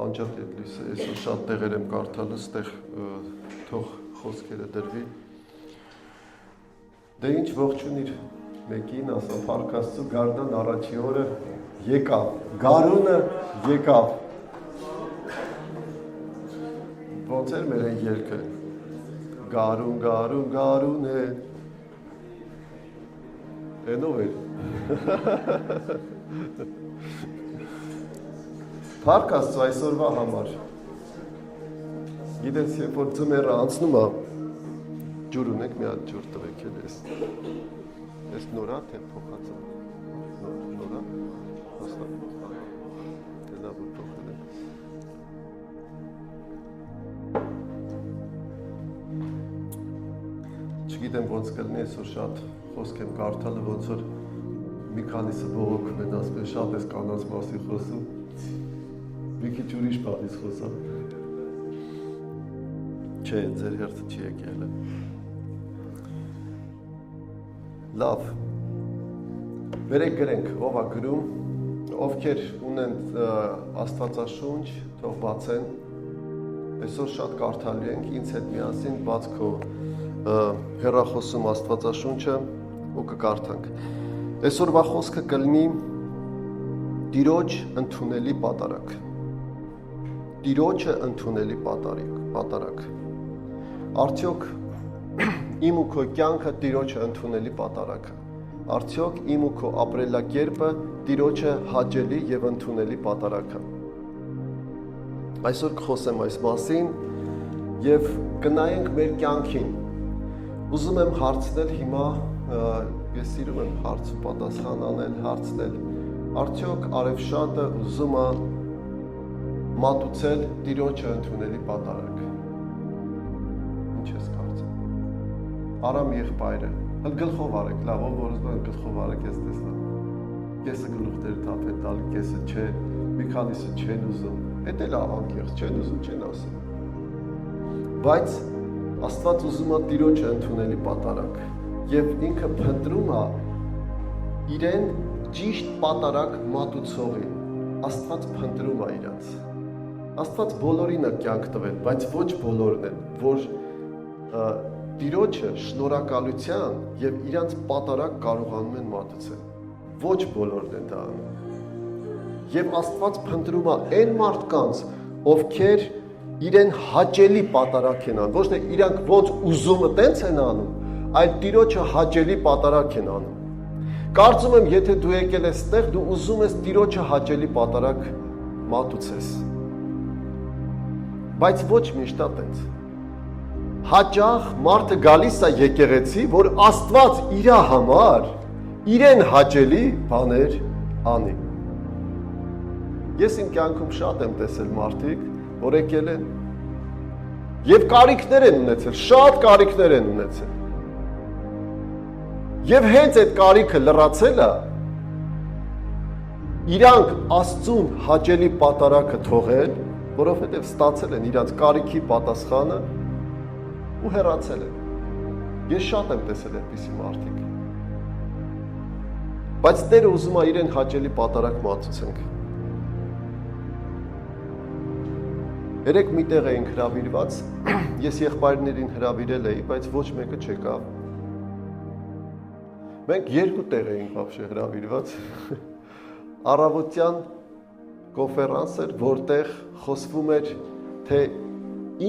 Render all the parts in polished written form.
անջատելիս այսօր շատ տեղեր եմ կարդալ, այստեղ թող խոսքերը դրվի։ Դե ինչ ողջունիր մեկին, ասա փառք Աստծո, Գարնան առաջի օրը եկավ, գարունը եկավ։ Ոնց էր մեր այն երգը։ Գարուն, գարուն, գարուն է։ Էնով էր։ Փառք Աստծո այսօրվա համար։ Գիտես, երբ որ ձմեռը անցնում է, ջուր ունեք, մի հատ ջուր տվեք էլ էս։ Էս նորա թե փոխած է։ Նորա։ Հաստատ։ Դե լավ ու փոխել է։ Չգիտեմ ոնց կլինի, այսօր շատ խոսք եմ կարդալը, ոնց որ մի քանիսը բողոքում են, ասում են շատ ես կանանց մասի խոսում։ Մի քիչ ուրիշ բանից խոսամ։ Չէ, ձեր հերթը չի եկել։ Լավ։ Վերեք գրենք, ով է գրում, ովքեր ունեն Աստվածաշունչ, թող բացեն։ Այսօր շատ կարդալու ենք, ինձ հետ միասին բաց քո հեռախոսում Աստվածաշունչը ու կկարդանք։ Այսօրվա խոսքը կլինի Տիրոջ ընդունելի պատարագ։ Տիրոջը ընդունելի պատարագ։ Արդյոք իմ ու քո կյանքը Տիրոջը ընդունելի պատարագ է։ Արդյոք իմ ու քո ապրելակերպը Տիրոջը հաճելի եւ ընդունելի պատարագ է։ Այսօր կխոսեմ այս մասին եւ կնայենք մեր կյանքին։ Ուզում եմ հարցնել հիմա, ես սիրում եմ հարց ու պատասխան անել, հարցնել։ Արդյոք Արևշատը ուզում է մատուցել Տիրոջը ընդունելի պատարագ։ Ինչ ես կարծում։ Արամ եղբայրը, հլ գլխով արեք, լավ, ով որ ուզում է գլխով արեք, ես տեսա։ Կեսը գլուխները թափ է տալի, կեսը չէ, մի քանիսը չեն ուզում։ Էդ էլ անկեղծ, չեն ուզում, չեն ասում։ Բայց Աստված ուզում է Տիրոջը ընդունելի պատարագ եւ ինքը փնտրում է իրեն ճիշտ պատարագ մատուցողին։ Աստված փնտրում է իրանց։ Աստված բոլորին է կյանք տվել, բայց ոչ բոլորն են, որ Տիրոջը շնորհակալության եւ իրանց պատարագ կարողանում են մատուցել։ Ոչ բոլորն են դա անում։ Եվ Աստված փնտրում է այն մարդկանց, ովքեր իրեն հաճելի պատարագ են անում, ոչ թե իրանք ոնց ուզումը տենց են անում, այլ Տիրոջը հաճելի պատարագ են անում։ Կարծում եմ, եթե դու եկել ես այդտեղ, դու ուզում ես Տիրոջը հաճելի պատարագ մատուցես։ Բայց ոչ միշտ է տենց։ Հաճախ մարդը գալիս է եկեղեցի, որ Աստված իր համար իրեն հաճելի բաներ անի։ Ես իմ կյանքում շատ եմ տեսել մարդիկ, որ եկել են եւ կարիքներ են ունեցել, շատ կարիքներ են ունեցել։ Եվ հենց այդ կարիքը լրացել է, իրանք Աստծուն հաճելի պատարագը թողել, որովհետեւ ստացել են իրանց կարիքի պատասխանը ու հեռացել են։ Ես շատ եմ տեսել այդպիսի մարդիկ։ Բայց Տերը ուզում է իրեն հաճելի պատարագ մատուցենք։ Երեք մի տեղ էինք հրավիրված, ես եղբայրներին հրավիրել էի, բայց ոչ մեկը չեկավ։ Մենք երկու տեղ էինք вообще հրավիրված։ Առավոտյան կոնֆերանս էր, որտեղ խոսվում էր, թե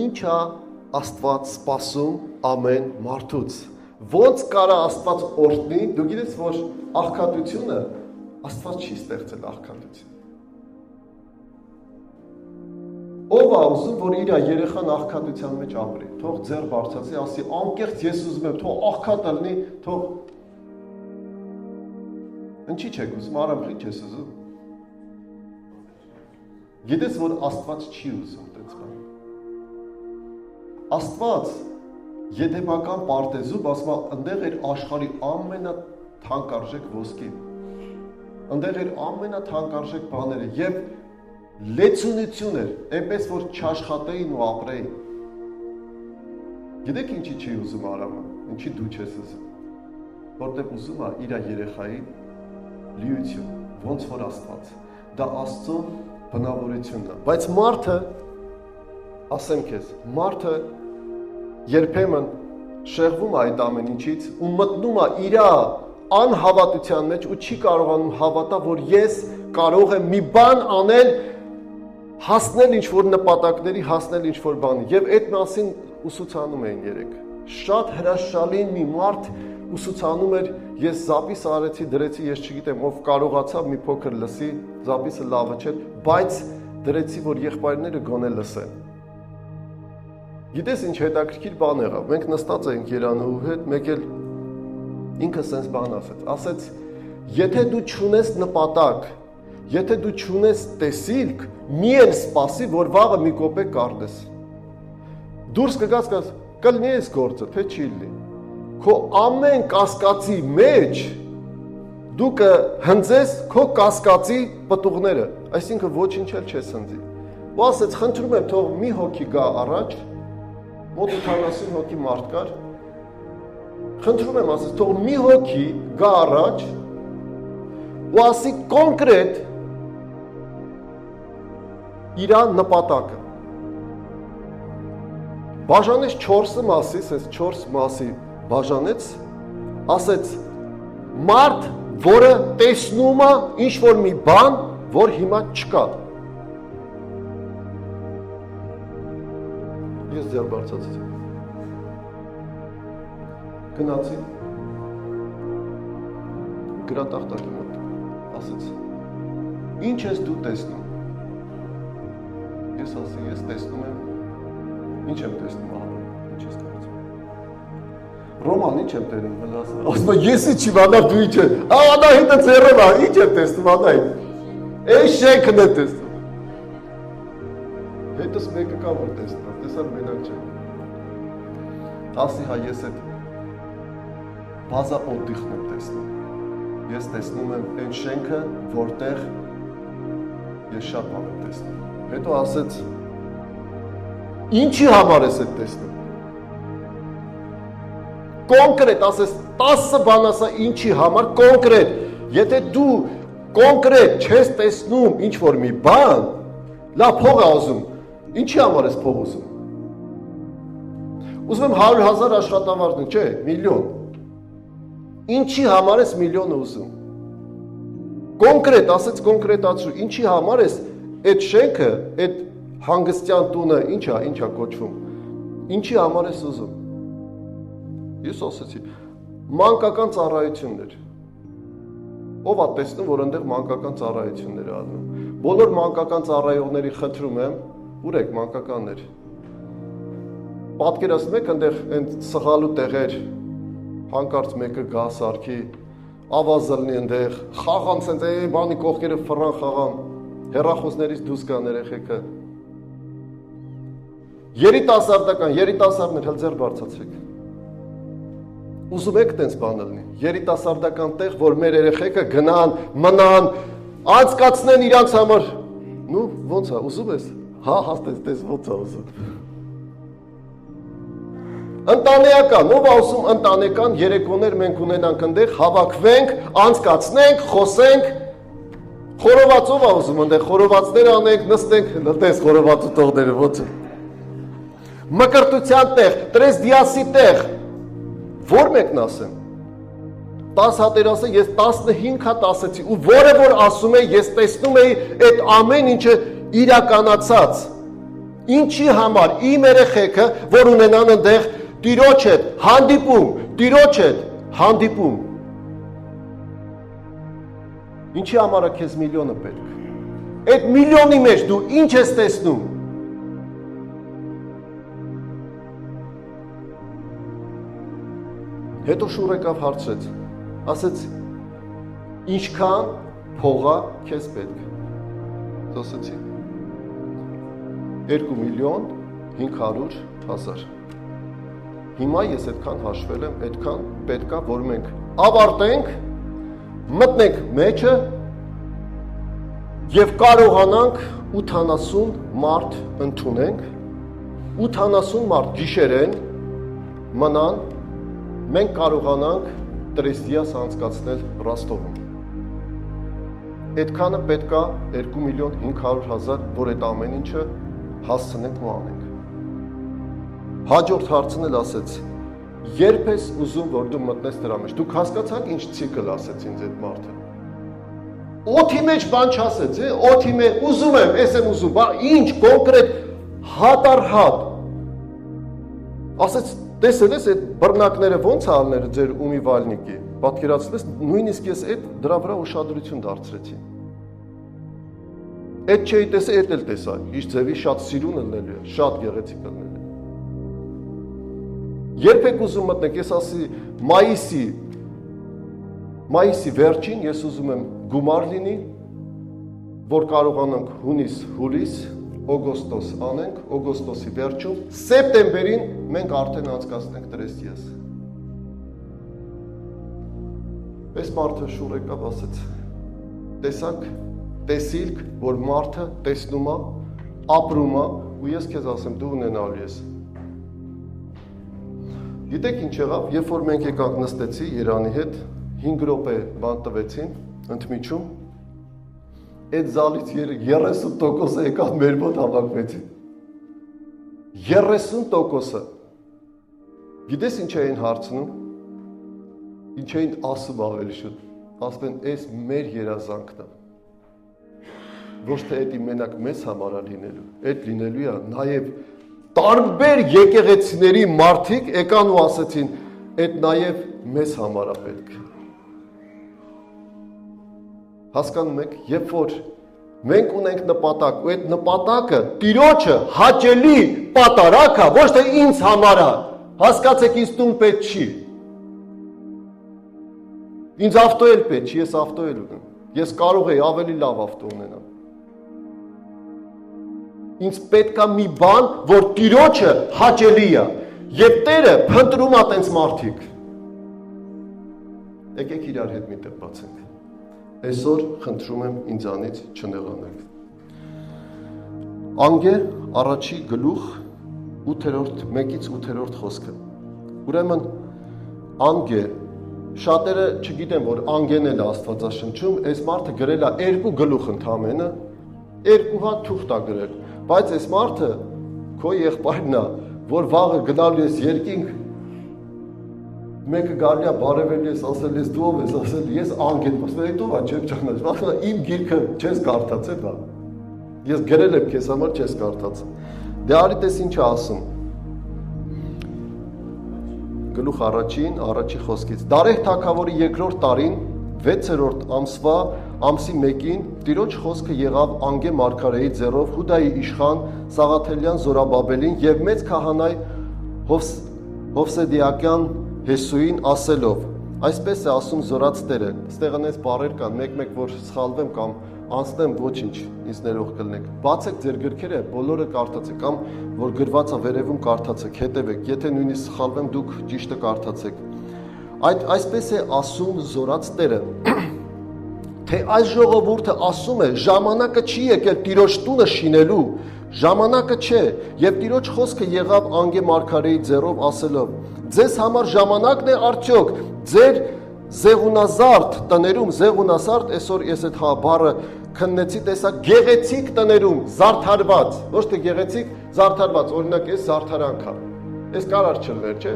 ինչ է Աստված սպասում ամեն մարդուց։ Ոնց կարա Աստված օրհնի, դու գիտես, որ աղքատությունը Աստված չի ստեղծել աղքատություն։ Ով է ուզում, որ իր երեխան աղքատության մեջ ապրի, թող ձեռ բարձրացի, ասի անկեղծ ես ուզում եմ, թող աղքատ լինի, թող Ինչի՞ չեք ուզում, Արամ, ինչ ես ուզում։ Գիտես, որ Աստված չի ուզում այդպես բան։ Աստված եդեմական պարտեզում ասում է, ընդեղ էր աշխարհի ամենաթանկարժեք ոսկին։ Ընդեղ էր ամենաթանկարժեք բաները եւ լեցունություն էր, այնպես որ չաշխատեին ու ապրեին։ Գիտեք ինչի չի ուզում Արամը, ինչի դու չես ուզում, որտեղ ուզում է իր երեխայի լիություն, ոնց որ Աստված։ Դա Աստծո բնավորությունն է, բայց մարդը, ասեմ քեզ, մարդը երբեմն շեղվում է այդ ամեն ինչից ու մտնում է իր անհավատության մեջ ու չի կարողանում հավատալ, որ ես կարող եմ մի բան անել, հասնել ինչ-որ նպատակների, հասնել ինչ-որ բանի։ Եվ այդ մասին ուսուցանում էին երեք։ Շատ հրաշալի մի մարդ ուսուցանում էր, ես զապիս արեցի, դրեցի, ես չգիտեմ, ով կարողացավ մի փոքր լսի, զապիսը լավը չէ, բայց դրեցի, որ եղբայրները գոնե լսեն։ Գիտես ինչ հետաքրքիր բան եղավ։ Մենք նստած էինք Երանուհու հետ, մեկ էլ ինքը sense բան ասեց, եթե դու չունես նպատակ, եթե դու չունես տեսիլք, միայն սպասի, որ վաղը մի կոպեկ կառնես։ Դուրս կգաս, կլինի այս գործը, թե չի լինի։ Քո ամեն կասկածի մեջ դու կհնձես քո կասկածի պտուղները, այսինքն ոչինչ էլ չես հնձի։ Ու ասեց, խնդրում եմ, թող մի հոգի գա առաջ, մոտ 80 հոգի մարդ կար, խնդրում եմ, ասեց, թող մի հոգի գա առաջ ու ասի կոնկրետ իր նպատակը։ Բաժանեց 4 մասի, ասես 4 մասի բաժանեց, ասեց մարդ, որը տեսնում է ինչ-որ մի բան, որ հիմա չկա։ Ես ձեր բարձացեցի։ Գնացի գրատախտակի մոտ, ասեց, ինչ ես դու տեսնում։ Ես ասի, ես տեսնում եմ, ինչ եմ տեսնում, ինչ ես կարծում։ Ռոման, ինչ եմ տենում, ասում եմ, եսի չիմանամ, դու ինչ ես, Անահիտը ձեռն է, ինչ եմ տեսնում, Անահիտ, այս շենքն է տեսնում։ Հետս մեկը կա, որ տեսնում, տեսար մենակ չեմ։ Ասի, հա, ես այդ բազա օդիխն եմ տեսնում։ Ես տեսնում եմ այն շենքը, որտեղ ես շատ բան եմ տեսնում։ Հետո ասեց, ինչի համար ես այդ տեսնում։ Կոնկրետ, ասես 10 բան ասա ինչի համար, կոնկրետ, եթե դու կոնկրետ չես տեսնում ինչ-որ մի բան, լավ փող է ուզում, ինչի համար ես փող ուզում։ Ուզում եմ 100,000 աշխատավարձ, չէ, միլիոն։ Ինչի համար ես միլիոնը ուզում։ Կոնկրետ, ասեց կոնկրետացրու, ինչի համար ես այդ շենքը, այդ հանգստյան տունը, ինչա կոչվում, ինչի համար ես ուզում։ Ես ասեցի, մանկական ծառայություններ։ Ով է տեսնում, որ այնտեղ մանկական ծառայություններ է անում։ Բոլոր մանկական ծառայողների խնդրում եմ, ուր եք մանկականներ։ Պատկերացնում եք, այնտեղ այն սխալու տեղեր, հանկարծ մեկը գա սարքի, ավազ լնի այնտեղ, խաղան սենց բանի կողքերը ֆռան խաղան, հեռախոսներից դուրս գան երեխեքը։ Երիտասարդներ, հել ձեր բարձացրեք։ Ուզում եք տենց բանը լինի, երիտասարդական տեղ, որ մեր երեխեքը գնան, մնան, անցկացնեն իրանց համար։ Նու, ոնց է, ուզում ես։ Հա, տես ոնց է ուզում։ Ընտանեկան, ով ասում ընտանեկան երեկոներ մենք ունենանք այնտեղ, հավաքվենք, անցկացնենք, խոսենք։ Խորովածով է ուզում այնտեղ, խորովածներ անենք, նստենք, տես խորովածու տողները ոնց է։ Մկրտության տեղ, տրեզդիասի տեղ։ Որ մեկն ասեմ, 10 հատեր ասեմ, ես 15 հատ ասեցի, ու որը որ ասում է, ես տեսնում էի այդ ամեն ինչը իրականացած, ինչի համար, իմ երեխեքը, որ ունենան այնտեղ տիրոջ հետ հանդիպում, ինչի համար է քեզ միլիոնը պետք, այդ միլիոնի մեջ դու ինչ ես տեսնում, հետո շուռ եկավ հարցրեց, ասեց, ինչքան փողա քեզ պետք, ասեցի, 2,500,000, հիմա ես այդքան հաշվել եմ, այդքան պետք է, որ մենք ավարտենք, մտնենք մեջը և կարողանանք 80 մարդ ընդունենք, 80 մարդ գիշերեն մնան, մենք կարողանանք տրեստիաս անցկացնել Ռոստովում։ Այդքանը պետք է 2.500.000, որ այդ ամեն ինչը հասցնենք ու անենք։ Հաջորդ հարցն էլ ասեց. երբ ես ուզում, որ դու մտնես դրա մեջ։ Դուք հասկացաք ինչ ցիկլ ասեց ինձ այդ մարդը։ Օթի մեջ բան չասեց, օթի մեջ ուզում եմ, ես եմ ուզում, բա ինչ կոնկրետ հատ առ հատ։ Ասեց, տեսել ես այդ բռնակները ոնց է ալները ձեր ումիվալնիկի, պատկերացրես, նույնիսկ ես այդ դրա վրա ուշադրություն դարձրեցի։ Այդ չէի տեսել, այդ էլ տեսա, ինչ ձևի շատ սիրուն ելնելու է, շատ գեղեցիկ ելնելու է։ Երբ եք ուզում մտնեք, ես ասի մայիսի վերջին ես ուզում եմ գումար լինի, որ կարողանանք հունիս, հուլիս, օգոստոս անենք, օգոստոսի վերջում, սեպտեմբերին մենք արդեն անցկացնենք տրեստիես։ Պես մարդը շուռ եկավ ասեց, տեսանք, տեսիլք, որ մարդը տեսնում է, ապրում է, ու ես քեզ ասեմ, դու ունենալու ես։ Գիտեք ինչ եղավ, երբ որ մենք եկանք նստեցի Երանի հետ, 5 րոպե բան տվեցին, ընդմիջում, այդ զալից 30% եկավ մեր մոտ հավաքվեցին։ 30%-ը։ Գիտես ինչ էին հարցնում, ինչ էին ասում ավելի շուտ, ասում են, այս մեր երազանքն է, ոչ թե էդի մենակ մեզ համար է լինելու, այդ լինելու է նաև տարբեր եկեղեցիների մարդիկ եկան ու ասեցին, այդ նաև մեզ համար է պետք։ Հասկանում եք, երբ որ մենք ունենք նպատակ, ու այդ նպատակը Տիրոջը հաճելի պատարակ է, ոչ թե ինձ համար է, հասկացեք, ինձ տուն պետք չի։ Ինձ ավտո էլ պետք չի, ես ավտո էլ ունեմ, ես կարող եի ավելի լավ ավտո ունենամ։ Ինձ պետք է մի բան, որ Տիրոջը հաճելի է, եւ Տերը փնտրում է տենց մարդիկ։ Եկեք իրար հետ միտեղ բացենք։ Այսօր խնդրում եմ ինձանից չնեղանեք։ Անգե առաջի գլուխ 1-ից 8-րդ խոսքը։ Ուրեմն անգե շատերը չգիտեն, որ անգեն էլ Աստվածաշնչում, այս մարդը գրել է 2 գլուխ ընդամենը, 2 հատ թուղթ է գրել, բայց այս մարդը քո եղբայրն է, որ վաղը գնալու ես երկինք, մեկը գալի է բարևելու ես, ասել ես դու ով ես, ասել ես անգեն, ասել է դու չեմ ճանաչում, իմ գիրքը չես կարդացել, բա։ Ես գրել եմ քեզ համար, չես կարդացել։ Դե արի տես ինչ է ասում։ Գլուխ առաջի խոսքից։ Դարեհ թագավորի 2-րդ տարին, 6-րդ ամսվա ամսի 1-ին Տիրոջ խոսքը եղավ Անգե մարգարեի ձեռով Հուդայի իշխան Սաղաթելյան Զորաբաբելին եւ մեծ քահանայ Հովսեդիակյան Հեսուին ասելով. Այսպես է ասում Զորաց Տերը, ստեղ անես բառեր կան, մեկ-մեկ որ սխալվեմ կամ անցնեմ, ոչինչ, ինձ ներող կլնեք։ Բացեք ձեր գրքերը, բոլորը կարդացեք, կամ որ գրված է վերևում կարդացեք, հետևեք, եթե նույնիսկ սխալվեմ, դուք ճիշտը կարդացեք։ Այսպես է ասում Զորաց Տերը, թե այս ժողովուրդը ասում է, ժամանակը չի եկել Տիրոջ տունը շինելու, ժամանակը չէ, եւ Տիրոջ խոսքը եղավ Անգե մարգարեի ձեռով ասելով. Ձեզ համար ժամանակն է արդյոք ձեր զեղունազարդ տներում, զեղունազարդ, այսօր ես այդ բառը քննեցի, տեսա գեղեցիկ տներում, զարդարված, ոչ թե գեղեցիկ, զարդարված, օրինակ այս զարդարանքա, այս կարար չլներ, չէ,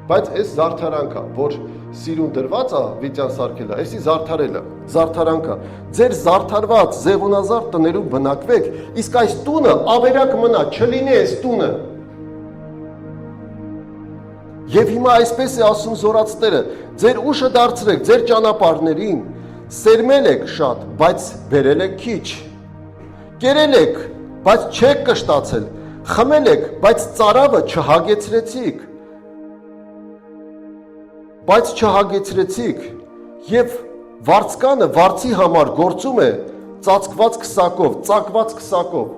բայց այս զարդարանքա, որ սիրուն դրված է Վիտյան սարքելա, այսի զարդարելը, զարդարանքա, ձեր զարդարված զեղունազարդ տներում բնակվեք, իսկ այս տունը ավերակ մնա, չլինի այս տունը։ Եվ հիմա այսպես է ասում Զորաց Տերը, ձեր ուշը դարձրեք ձեր ճանապարհներին, սերմել եք շատ, բայց բերել եք քիչ, կերել եք, բայց չեք կշտացել, խմել եք, բայց ծարավը չհագեցրեցիք, եւ վարձկանը վարձի համար գործում է ծածկված քսակով,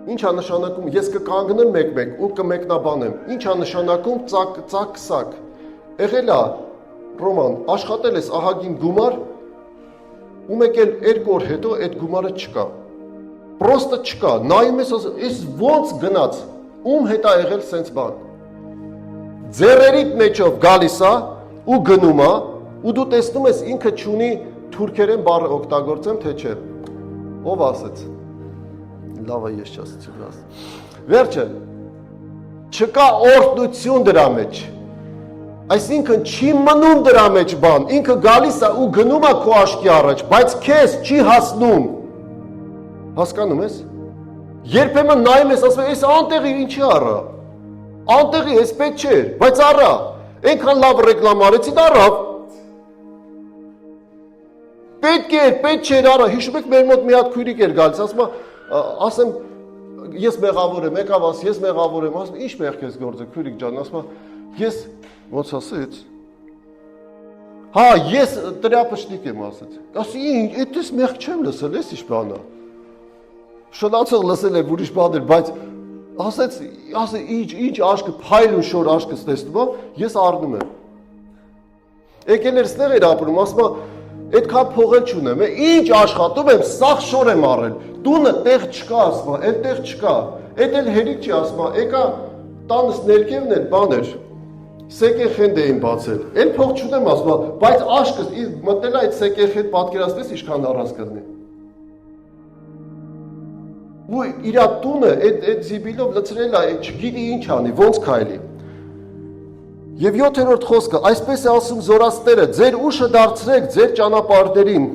Ինչ է նշանակում, ես կկանգնեմ մեկ-մեկ ու կմեկնաբանեմ, ինչ է նշանակում ծակ-քսակ, եղել է, Ռոման, աշխատել ես ահագին գումար, ու մեկ էլ 2 օր հետո այդ գումարը չկա, պրոստը չկա, նայում ես, ես ոնց գնաց, ում հետ է եղել սենց բան, ձեռերիդ մեջով գալիս է ու գնում է, ու դու տեսնում ես ինքը չունի թուրքերեն բառը օգտագործեմ, թե չէ։ Ով ասեց։ Լավ է ես չասեցի վրաս։ Վերջը։ Չկա օրհնություն դրա մեջ։ Այսինքն չի մնում դրա մեջ բան, ինքը գալիս է ու գնում է քո աչքի առաջ, բայց քեզ չի հասնում։ Հասկանում ես։ Երբեմն նայում ես, ասում ես, այս անտեղի ինչի առա։ Անտեղի էս պետք չէր, բայց առա։ Այնքան լավ ռեկլամ արեցին, առավ։ Պետք չէր առա։ Հիշում եք մեր մոտ մի հատ քույրիկ էր գալիս, ասում ես մեղավոր եմ, եկավ ասի, ես մեղավոր եմ, ասում ինչ մեղք ես գործը, քույրիկ ջան, ասում ես ոնց ասեց։ Հա, ես տրապշտիկ եմ ասեց։ Ասի, այդպես մեղք չեմ լսել, ես ինչ բան է։ Շնացող լսել եմ ուրիշ բաներ, բայց ասեց, ինչ աշկը, փայլ ու շոր աշկս տեսնում, ես առնում եմ։ Եկել էր ստեղ էր ապրում, ասում այդքան փողել չունեմ, ինչ աշխատում եմ, սաղ շոր եմ առել, տունը տեղ չկա, ասում, էլ տեղ չկա, այդ էլ հերիք չի, ասում, եկա տանս ներքևն էլ բաներ, սեկեխենդ էին բացել, էլ փող չունեմ, ասում, բայց աշկս մտնել այդ սեկեխենդ պատկերացնես ինչքան առած կդնի։ Ու իրա տունը այդ զիբիլով լցրել է, չգիտի ինչ անի, ոնց քայլի։ Եվ 7-րդ խոսքը, այսպես է ասում զորացները, ձեր ուշը դարձրեք ձեր ճանապարհներին,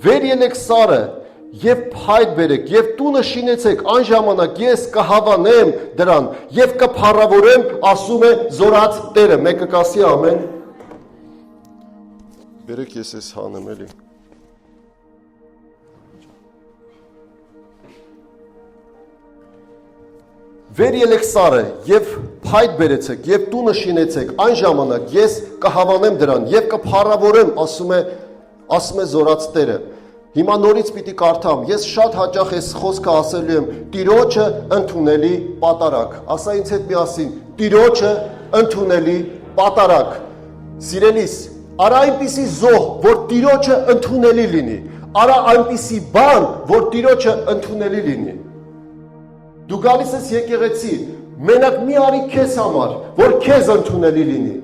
վեր ելեք սարը եւ փայտ բերեք եւ տունը շինեցեք, այն ժամանակ ես կհավանեմ դրան եւ կփառավորեմ, ասում է զորած Տերը, մեկը կասի ամեն։ Բերեք ես էս հանեմ էլի։ Վեր ելեք սարը եւ փայտ բերեցեք եւ տունը շինեցեք, այն ժամանակ ես կհավանեմ դրան եւ կփառավորեմ, ասում է զորած Տերը։ Հիմա նորից պիտի կարդամ, ես շատ հաճախ այս խոսքը ասելու եմ, Տիրոջը ընդունելի պատարագ։ Ասա ինձ հետ միասին, Տիրոջը ընդունելի պատարագ։ Սիրելիս, արա այնպիսի զոհ, որ Տիրոջը ընդունելի լինի։ Արա այնպիսի բան, որ Տիրոջը ընդունելի լինի։ Դու գալիս ես եկեղեցի, մենակ մի արի քեզ համար, որ քեզ ընդունելի լինի։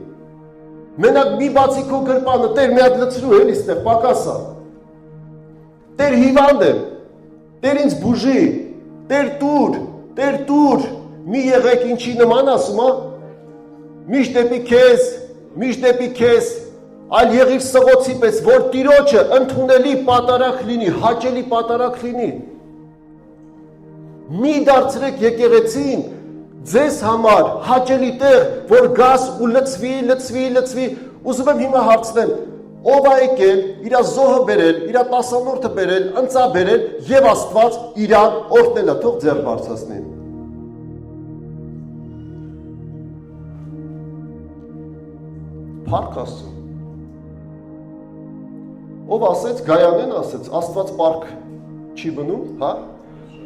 Մենակ մի բացի քո գրպանը, Տեր մի հատ լցրու էլի ստեղ, պակասա։ Տեր հիվանդ եմ, Տեր ինձ բուժի, Տեր տուր, մի եղեք ինչի նման ասում, միշտ դեպի քեզ, այլ եղիր սղոցի պես, որ Տիրոջը ընդունելի պատարագ լինի, հաճելի պատարագ լինի։ Մի դարձրեք եկեղեցին ձեզ համար հաճելի տեղ, որ գաս ու լցվի, ուզում եմ հիմա հարցնեմ, ով է եկել, իրա զոհը բերել, իրա տասանորդը բերել, ընծա բերել եւ Աստված իրան օրհնելա, թող ձեռ բարձրացնի։ Փառք Աստծո։ Ով ասեց, Գայանեն ասեց, Աստված պարկ չի մնում, հա?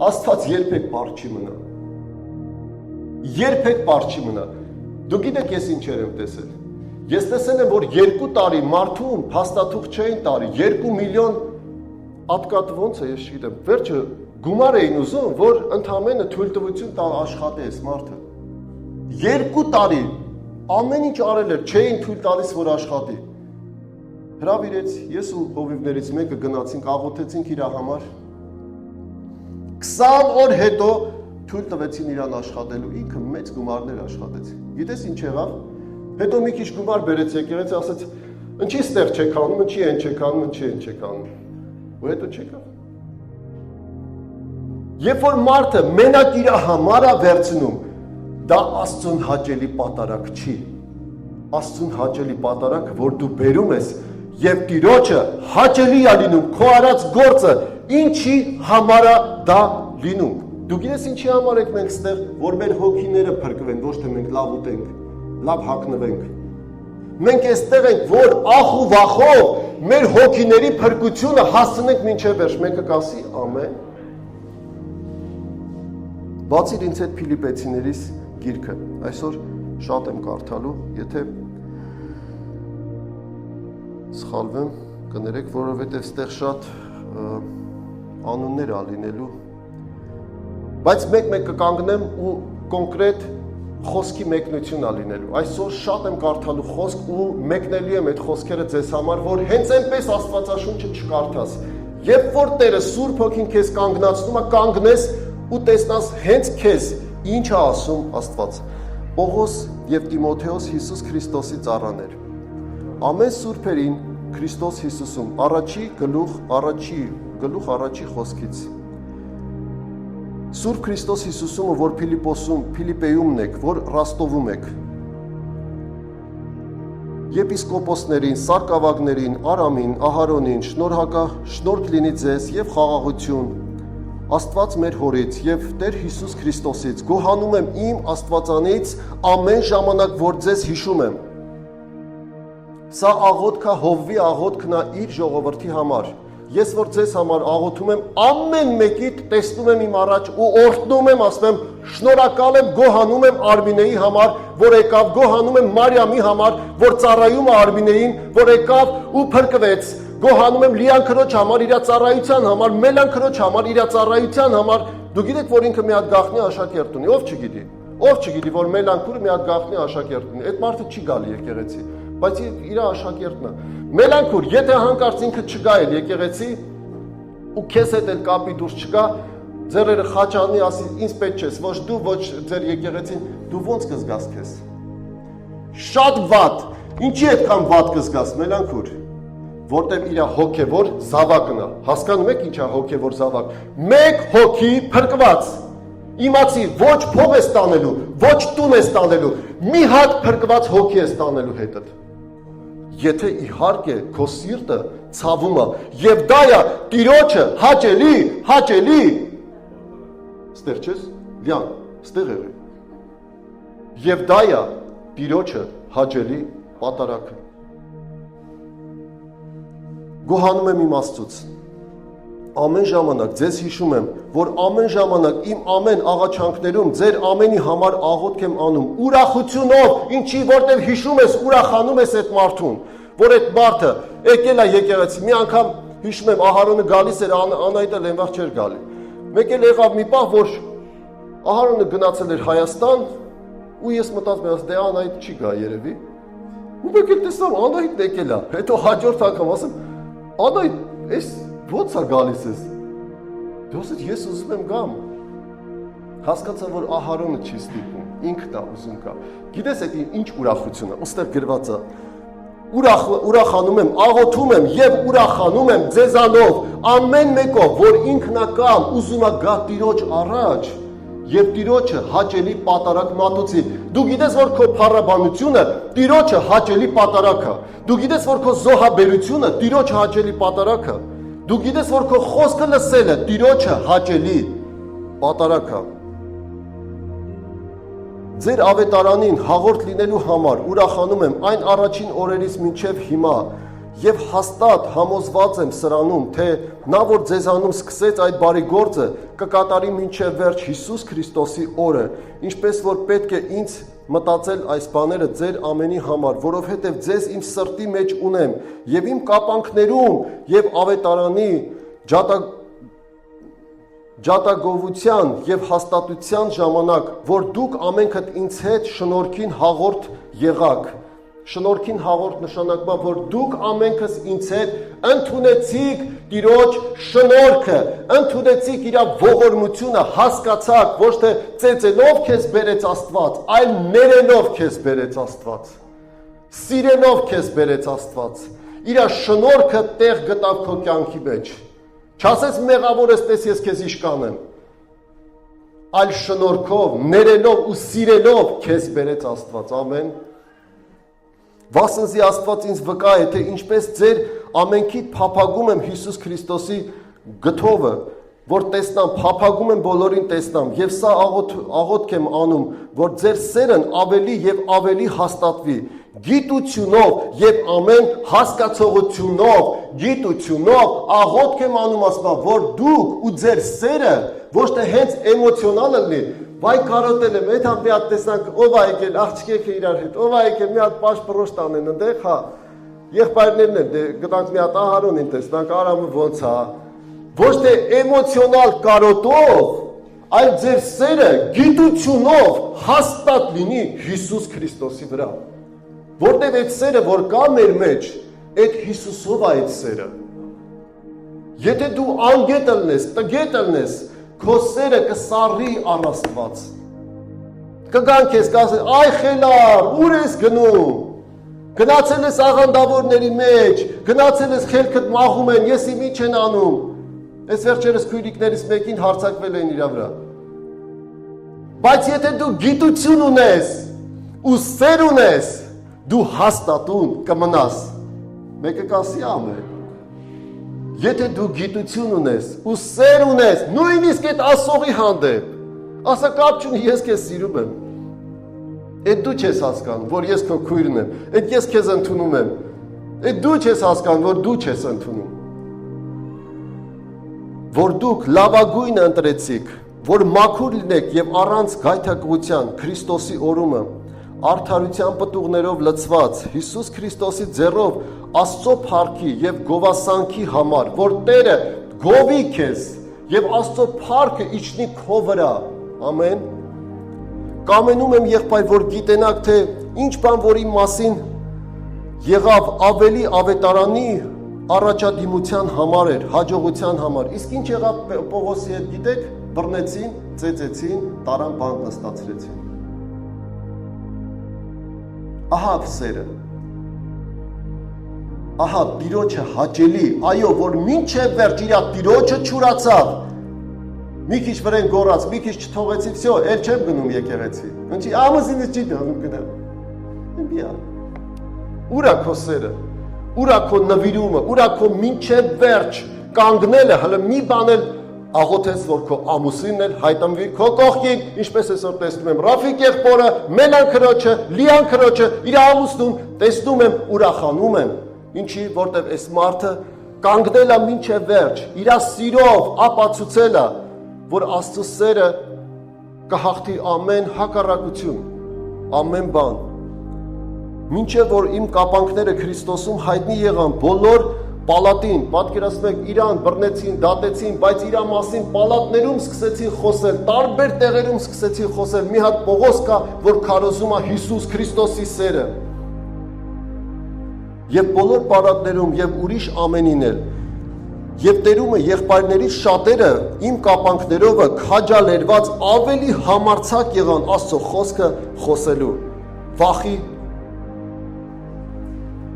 Աստված երբեք պարկ չի մնա։ Երբեք պարկ չի մնա։ Դու գիտեք ես ինչեր եմ տեսել։ Ես տեսել եմ, որ 2 տարի մարդուն փաստաթուղթ չէին տարի, 2 միլիոն ատկատ ոնց է, ես չգիտեմ։ Վերջը գումար էին ուզում, որ ընդամենը թույլտվություն տա աշխատի այս մարդը։ 2 տարի ամեն ինչ արել էր, չէին թույլ տալիս, որ աշխատի։ Հրավիրեց, ես ու հովիվներից մեկը գնացինք, աղոթեցինք իր համար։ 20 օր հետո թույլ տվեցին իրան աշխատելու, ինքը մեծ գումարներ աշխատեց։ Գիտես ինչ եղավ։ Հետո մի քիչ գումար բերեց եկեղեցի, ասեց, ինչի ստեղ չեք անում, ինչի են չեք անում, ինչի են չեք անում։ Ու հետո չեկավ։ Երբ որ մարդը մենակ իր համար է վերցնում, դա Աստծուն հաճելի պատարագ չի։ Աստծուն հաճելի պատարագ, որ դու բերում ես եւ Տիրոջը հաճելի է լինում, քո արած գործը ինչի համար է դա լինում։ Դու գիտես ինչի համար եք մենք ստեղ, որ մեր հոգիները փրկվեն, ոչ թե մենք լավ ուտենք, լավ հագնվենք։ Մենք այստեղ ենք, որ ախ ու վախով մեր հոգիների փրկությունը հասցնենք մինչև վերջ, մեկը կասի ամեն։ Բացիր ինձ հետ Փիլիպեցիներիս գիրքը, այսօր շատ եմ կարդալու, եթե սխալվեմ, կներեք, որովհետև ստեղ շատ անուններ ա լինելու, բայց մեկ-մեկ կկանգնեմ ու կոնկրետ խոսքի մեկնություն ա լինելու։ Այսօր շատ եմ կարդալու խոսք ու մեկնելու եմ այդ խոսքերը ձեզ համար, որ հենց այնպես Աստվածաշունչը չկարդաս։ Երբ որ Տերը Սուրբ Հոգին քեզ կանգնացնում է, կանգնես ու տեսնաս հենց քեզ ինչ է ասում Աստված։ Պողոս եւ Տիմոթեոս Հիսուս Քրիստոսի ծառաներ։ Ամեն սուրբերին Քրիստոս Հիսուսում առաջի գլուխ խոսքից։ Սուրբ Քրիստոս Հիսուսումը, որ Փիլիպպեյումն եք, որ Ռաստովում եք։ Եպիսկոպոսներին, սարկավագներին, Արամին, Ահարոնին, շնորհք լինի ձեզ եւ խաղաղություն Աստված մեր Հորից եւ Տեր Հիսուս Քրիստոսից։ Գոհանում եմ իմ Աստվածանից ամեն ժամանակ, որ ձեզ հիշում եմ։ Սա աղոթքա Հովվի աղոթքն է իր ժողովրդի համար։ Ես որ ձեզ համար աղոթում եմ, ամեն մեկիդ տեսնում եմ իմ առաջ ու օրհնում եմ, ասում եմ, շնորհակալ եմ, գոհանում եմ Արմինեի համար, որ եկավ, գոհանում եմ Մարիամի համար, որ ծառայում է Արմինեին, որ եկավ ու փրկվեց, գոհանում եմ Լիան քրոջ համար, իր ծառայության համար, Մելան քրոջ համար, իր ծառայության համար։ Դու գիտեք, որ ինքը մի հատ գաղտնի աշակերտ ունի, ով չգիտի։ Ով չգիտի, որ Մելան քուրը մի հատ գաղտնի աշակերտ ունի։ Այդ մարդը չի գալի եկեղեցի, բայց իր աշակերտն է։ Մելանքուր, եթե հանկարծ ինքը չգա էլ եկեղեցի ու քեզ հետ էլ կապի դուրս չգա, ձեռերը խաչանի, ասի, ինձ պետք չես, ոչ դու, ոչ ձեր եկեղեցին, դու ոնց կզգաս քեզ։ Շատ վատ։ Ինչի այդքան վատ կզգաս, Մելանքուր, որտեղ իր հոգևոր զավակն է։ Հասկանում եք ինչ է հոգևոր զավակ։ Մեկ հոգի փրկված։ Իմացի, ոչ փող ես տանելու, ոչ տուն ես տանելու, մի հատ փրկված հոգի ես տանելու հետդ։ Եթե իհարկե քո սիրտը ցավում է եւ դա է Տիրոջը հաճելի ստեղ չես լյան ստեղ եղի եւ դա է Տիրոջը հաճելի պատարակը գոհանում եմ իմ Աստծուց ամեն ժամանակ ձեզ հիշում եմ որ ամեն ժամանակ իմ ամեն աղաչանքներում ձեր ամենի համար աղոթք եմ անում ուրախությունով ինչի որտեղ հիշում ես ուրախանում ես այդ մարդուն որ այդ մարդը եկել է եկեղեցի մի անգամ հիշում եմ Ահարոնը գալիս էր Անահիտը լենվաղ չէր գալի մեկ էլ եղավ մի պահ որ Ահարոնը գնացել էր Հայաստան ու ես մտածում եմ դե Անահիտ չի գա երևի ու մեկ էլ տեսամ Անահիտն եկել է հետո հաջորդ անգամ ասեմ Անահիտ էս ո՞նց է գալիս ես դու ասես ես ուզում եմ գամ հասկացա որ Ահարոնը չի ստիպում ինքն է ուզում գա գիտես այդ ինչ ուրախություն է ուստեղ գրված է ուրախանում եմ աղոթում եմ եւ ուրախանում եմ ձեզանով ամեն մեկով որ ինքնակամ ուզում է գա Տիրոջ առաջ եւ Տիրոջը հաճելի պատարակ մատուցի դու գիտես որ քո փառաբանությունը Տիրոջը հաճելի պատարակ է դու գիտես որ քո զոհաբերությունը Տիրոջը հաճելի պատարակ է դու գիտես որ քո խոսքը լսելը Տիրոջը հաճելի պատարակ է Ձեր ավետարանին հաղորդ լինելու համար ուրախանում եմ այն առաջին օրերից մինչև հիմա եւ հաստատ համոզված եմ սրանում թե նա որ ձեզանում սկսեց այդ բարի գործը կկատարի մինչև վերջ Հիսուս Քրիստոսի օրը ինչպես որ պետք է ինձ մտածել այս բաները ձեր ամենի համար որովհետեւ ձեզ իմ սրտի մեջ ունեմ եւ իմ կապանքներում եւ ավետարանի ջատագովության եւ հաստատության ժամանակ, որ դուք ամենքդ ինձ հետ շնորհքին հաղորդ եղաք։ Շնորհքին հաղորդ նշանակում է, որ դուք ամենքս ինձ հետ ընդունեցիք Տիրոջ շնորհքը, ընդունեցիք իր ողորմությունը, հասկացաք, ոչ թե ծեծելով քեզ բերեց Աստված, այլ ներելով քեզ բերեց Աստված։ Սիրելով քեզ բերեց Աստված։ Իր շնորհքը տեղ գտավ քո կյանքի մեջ։ Չասես մեղավոր ես քեզ իշկան եմ, այլ շնորհքով, ներելով ու սիրելով քեզ բերեց Աստված, ամեն։ Վասնզի Աստված ինձ վկա է, թե ինչպես ձեր ամենքի փափագում եմ Հիսուս Քրիստոսի գթովը, որ տեսնամ, փափագում եմ բոլորին տեսնամ, եւ սա աղոթք եմ անում, որ ձեր սերն ավելի եւ ավելի հաստատվի, գիտությունով եւ ամեն հասկացողությունով, գիտությունով աղոթք եմ անում ասма, որ դուք ու ձեր սերը ոչ թե հենց էմոցիոնալ լինի, վայ կարոտել եմ, այդ մի հատ տեսանք, ով է եկել, աղջիկը իրար հետ, ով է եկել, մի հատ պաշպրոշ տանեն, այնտեղ, հա, եղբայրներն են, դե գտանք մի հատ Ահարոնին տեսնանք, Արամը ոնց է, ոչ թե էմոցիոնալ կարոտով, այլ ձեր սերը գիտությունով հաստատ լինի Հիսուս Քրիստոսի վրա։ Որտև այդ սերը, որ կա մեր մեջ, այդ Հիսուսով է այդ սերը։ Եթե դու անգետ ելնես, տգետ ելնես, քո սերը կսառի առ Աստված։ Կգան քեզ կասեն, այ խելար, ուր ես գնում։ Գնացել ես աղանդավորների մեջ, գնացել ես խելքդ մաղում են, ես իմի չեն անում։ Այս վերջերս քույրիկներից մեկին հարձակվել են իր վրա։ Բայց եթե դու գիտություն ունես ու սեր ունես, դու հաստատուն կմնաս։ Մեկը կասի ամեն։ Եթե դու գիտություն ունես ու սեր ունես, նույնիսկ այդ ասողի հանդեպ, ասա կապ չունի, ես քեզ սիրում եմ։ Այդ դու չես հասկանում, որ ես քո քույրն եմ, այդ ես քեզ ընդունում եմ։ Այդ դու չես հասկանում, որ դու չես ընդունում։ Որ դուք լավագույնը ընտրեցիք, որ մաքուր լինեք եւ առանց գայթակղության Քրիստոսի օրումը, արդարության պտուղներով լցված Հիսուս Քրիստոսի ձեռով Աստծո փառքի եւ գովասանքի համար, որ Տերը գովի քեզ եւ Աստծո փառքը իջնի քո վրա։ Ամեն։ Կամենում եմ եղբայր, որ գիտենաք, թե ինչ բան որ իմ մասին եղավ ավելի ավետարանի առաջադիմության համար էր, հաջողության համար։ Իսկ ինչ եղավ Պողոսի հետ գիտեք, բռնեցին, ծեծեցին, տարան բանտ նստացրեցին։ Ահա սերը։ Ահա Տիրոջը հաճելի, այո, որ մինչև վերջ իր Տիրոջը չուրացավ։ Մի քիչ վրեն գոռաց, մի քիչ չթողեցի, всё, էլ չեմ գնում եկեղեցի։ Ինչի ամուսինս չի դառնում գնամ։ Բիա։ Ուրա քո սերը, ուրա քո նվիրումը, ուրա քո մինչև վերջ կանգնելը, հələ մի բան էլ աղոթես, որ քո ամուսինն էլ հայտնվի քո կողքին, ինչպես այսօր տեսնում եմ Ռաֆիկ եղբորը, Մելան քրոջը, Լիան քրոջը, իր ամուսնուն տեսնում եմ, ուրախանում եմ։ Ինչի, որտև այս մարդը կանգնել է մինչև վերջ, իր սիրով ապացուցել է, որ Աստծո սերը կհաղթի ամեն հակառակություն, ամեն բան։ Մինչև որ իմ կապանքները Քրիստոսում հայտնի եղան, բոլոր պալատին, պատկերացնում եք, իրան բռնեցին, դատեցին, բայց իր մասին պալատներում սկսեցին խոսել, տարբեր տեղերում սկսեցին խոսել։ Մի հատ Պողոս կա, որ քարոզում է Հիսուս Քրիստոսի սերը։ Եվ բոլոր պալատներում եւ ուրիշ ամենին էլ։ Եվ տերումը եղբայրներից շատերը իմ կապանքներով քաջալերված ավելի համարձակ եղան Աստծո խոսքը խոսելու։ Վախի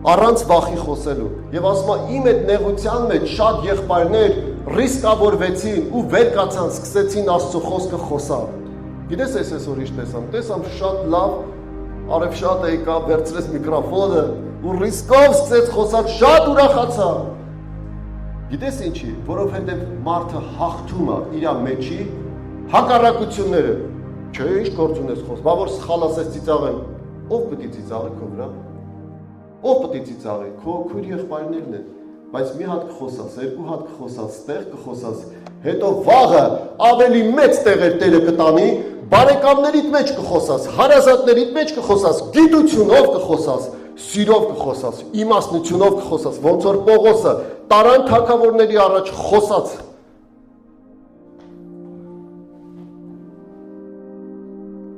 առանց վախի խոսելու։ Եվ ասում եմ, իմ այդ նեղության մեջ շատ եղբայրներ ռիսկավորվեցին ու վեր կացան, սկսեցին Աստծո խոսքը խոսալ։ Գիտես ես այսօր ինչ տեսամ շատ լավ Արևշատը եկա, վերցրեց միկրոֆոնը ու ռիսկով սկսեց խոսալ, շատ ուրախացա։ Գիտես ինչի, որովհետև մարդը հաղթում է իր մեջի հակառակությունները։ Չէ, ինչ գործ ունես խոս, բա որ սխալ ասես ծիծաղեմ, ով պետք է ծիծաղի քո վրա։ Ով պետք է ծիծաղի, քո քույր եղբայրներն են, բայց մի հատ կխոսաս, երկու հատ կխոսաս, տեղ կխոսաս, հետո վաղը ավելի մեծ տեղեր Տերը կտանի, բարեկամներիդ մեջ կխոսաս, հարազատներիդ մեջ կխոսաս, գիտությունով կխոսաս, սիրով կխոսաս, իմաստնությունով կխոսաս, ոնց որ Պողոսը տարան թագավորների առաջ խոսած։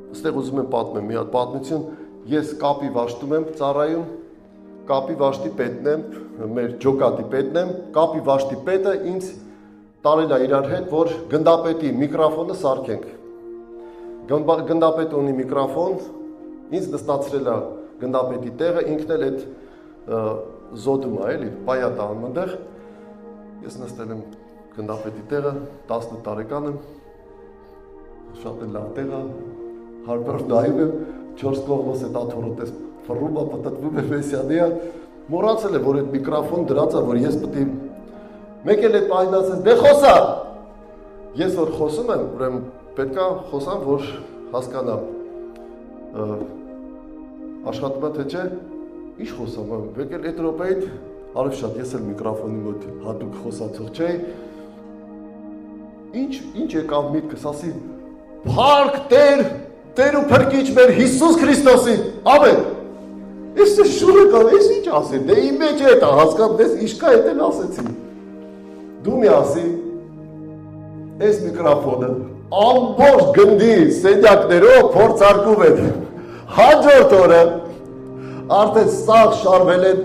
Այստեղ ուզում եմ պատմեմ մի հատ պատմություն, ես կապի վաշտում եմ ծառայում, կապի վաշտի պետն եմ, մեր ջոկատի պետն եմ, կապի վաշտի պետը ինձ տարել է իրար հետ, որ գնդապետի միկրոֆոնը սարքենք։ Գնդապետը ունի միկրոֆոն, ինձ նստացրել է գնդապետի տեղը, ինքն էլ այդ զոդում է, էլի, պայատ անում ընդեղ։ Ես նստել եմ գնդապետի տեղը, 18 տարեկան եմ, շատ էլ լավ տեղ է, հարբար նայում եմ, 4 կողմս այդ աթորոտես ֆռում է, պտտվում է Մեսիանի է, մոռացել է, որ այդ միկրոֆոն դրած է, որ ես պետք է մեկ էլ այդ պահին ասես, դե խոսա։ Ես որ խոսում եմ, ուրեմն պետք է խոսամ, որ հասկանամ։ Աշխատում է թե չէ, ինչ խոսամ, մեկ էլ այդ րոպեին, արև շատ, ես էլ միկրոֆոնի մոտ հատուկ խոսացող չէի։ Ինչ եկավ միտքս, ասի, փառք Տեր ու փրկիչ մեր Հիսուս Քրիստոսի, ամեն։ Ես շուրը կան, ես ինչ ասեմ, դե իմ մեջ է դա, հասկանում ես, ինչ կա էդ էլ ասեցի։ Դու մի ասի, այս միկրոֆոնը ամբողջ գնդի սենյակներով փորձարկում են։ Հաջորդ օրը արդեն սաղ շարվել են,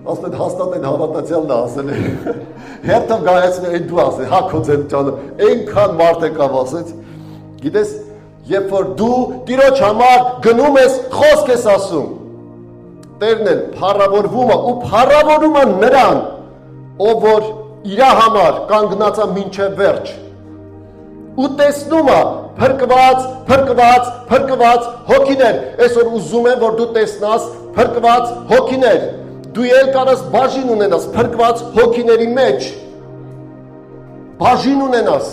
ասում են հաստատ են հավատացյալն է ասել է։ Հերթով գայացնում են դու ասել, հա քո ձեր ճանը, այնքան մարդ եկավ ասեց, գիտես, երբ որ դու Տիրոջ համար գնում ես, խոսք ես ասում, Տերն էլ փառավորվում է ու փառավորում է նրան, ով որ իր համար կանգնած է մինչև վերջ։ Ու տեսնում է փրկված հոգիներ, այսօր ուզում եմ, որ դու տեսնաս փրկված հոգիներ, դու ել կարաս բաժին ունենաս փրկված հոգիների մեջ, բաժին ունենաս,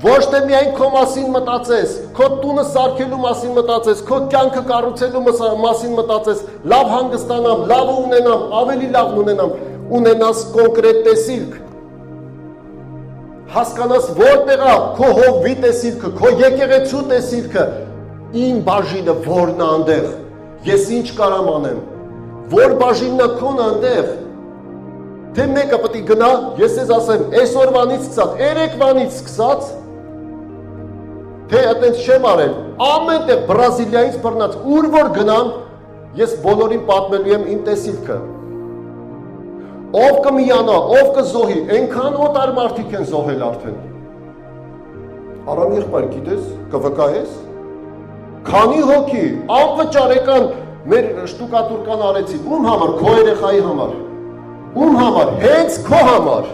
ոչ թե միայն քո մասին մտածես, քո տունը սարքելու մասին մտածես, քո կյանքը կառուցելու մասին մտածես, լավ հանգստանամ, լավը ունենամ, ավելի լավն ունենամ, ունենաս կոնկրետ տեսիլք, հասկանաս որտեղ է քո հովվի տեսիլքը, քո եկեղեցու տեսիլքը, իմ բաժինը որն է այնտեղ, ես ինչ կարամ անեմ, որ բաժինն է քոն այնտեղ, թե մեկը պետք է գնա, ես ես ասեմ, այսօրվանից սկսած, երեկվանից սկսած, թե այտենց չեմ արել, ամեն տեղ Բրազիլիայից բռնած, ուր որ գնամ, ես բոլորին պատմելու եմ իմ տեսիլքը, ով կմիանա, ով կզոհի, այնքան օտար մարդիկ են զոհել արդեն։ Արամ եղբայր, գիտես, կվկայես, քանի հոգի, անվճար եկան մեր շտուկատուրկան արեցին, ում համար, քո երեխայի համար, ում համար, հենց քո համար,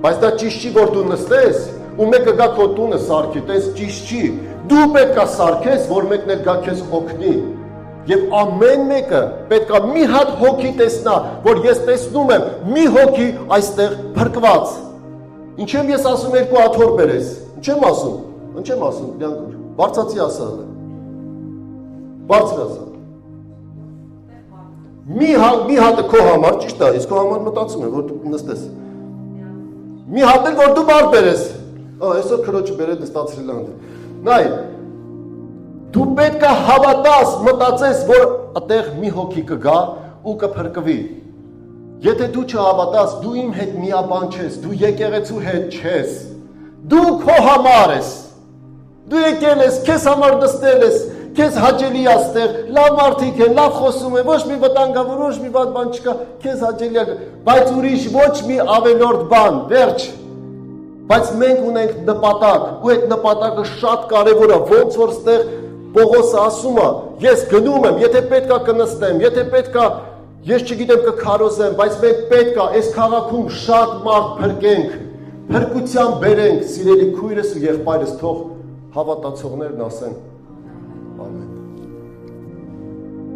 բայց դա ճիշտ չի, որ դու նստես, ու մեկը գա քո տունը սարքի, տես ճիշտ չի, դու պետք է սարքես, որ մեկն էլ գա քեզ օգնի, եւ ամեն մեկը պետք է մի հատ հոգի տեսնա, որ ես տեսնում եմ մի հոգի այստեղ փրկված։ Ինչ եմ ես ասում երկու աթոռ բերես, ինչ եմ ասում, դրանք բարձացի ասա։ Բարձր ասա։ Մի հատը քո համար, ճիշտ է, ես քո համար մտածում եմ, որ դու նստես։ Մի հատ էլ որ դու բար բերես։ Այսօր քրոջը բերել նստացրել անդի։ Նայ, դու պետք է հավատաս, մտածես, որ այդտեղ մի հոգի կգա ու կփրկվի։ Եթե դու չհավատաս, դու իմ հետ միաբան չես, դու եկեղեցու հետ չես։ Դու քո համար ես։ Դու եկել ես, քեզ համար նստել ես, քեզ հաճելի է այստեղ, լավ մարդիկ են, լավ խոսում են, ոչ մի վտանգավոր, ոչ մի վատ բան չկա, քեզ հաճելի է, բայց ուրիշ ոչ մի ավելորդ բան, վերջ։ Բայց մենք ունենք նպատակ, ու այդ նպատակը շատ կարևոր է, ոնց որ ստեղ Պողոսը ասում է, ես գնում եմ, եթե պետք է կնստեմ, եթե պետք է, ես չգիտեմ կքարոզեմ, բայց մենք պետք է այս քաղաքում շատ մարդ փրկենք, փրկության բերենք, սիրելի քույրս ու եղբայրս, թող հավատացողներն ասեն։ Ամեն։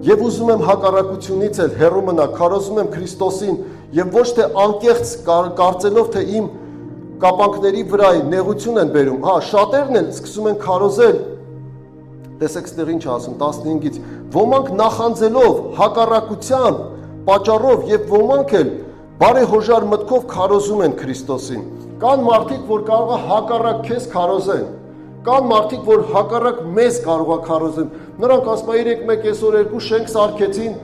Եվ ուզում եմ հակառակությունից էլ հեռու մնա, քարոզում եմ Քրիստոսին եւ ոչ թե անկեղծ կարծելով, թե իմ կապանքների վրա նեղություն են բերում, հա, շատերն են սկսում են քարոզել, տեսեք ստեղ ինչ ասում 15-ից, ոմանք նախանձելով, հակառակության, պատճառով եւ ոմանք էլ բարեհոժար մտքով քարոզում են Քրիստոսին։ Կան մարդիկ, որ կարող է հակառակ քեզ քարոզեն, կան մարդիկ, որ հակառակ մեզ կարող է քարոզեն։ Նրանք ասում են 3-1 այսօր 2 շենք սարքեցին,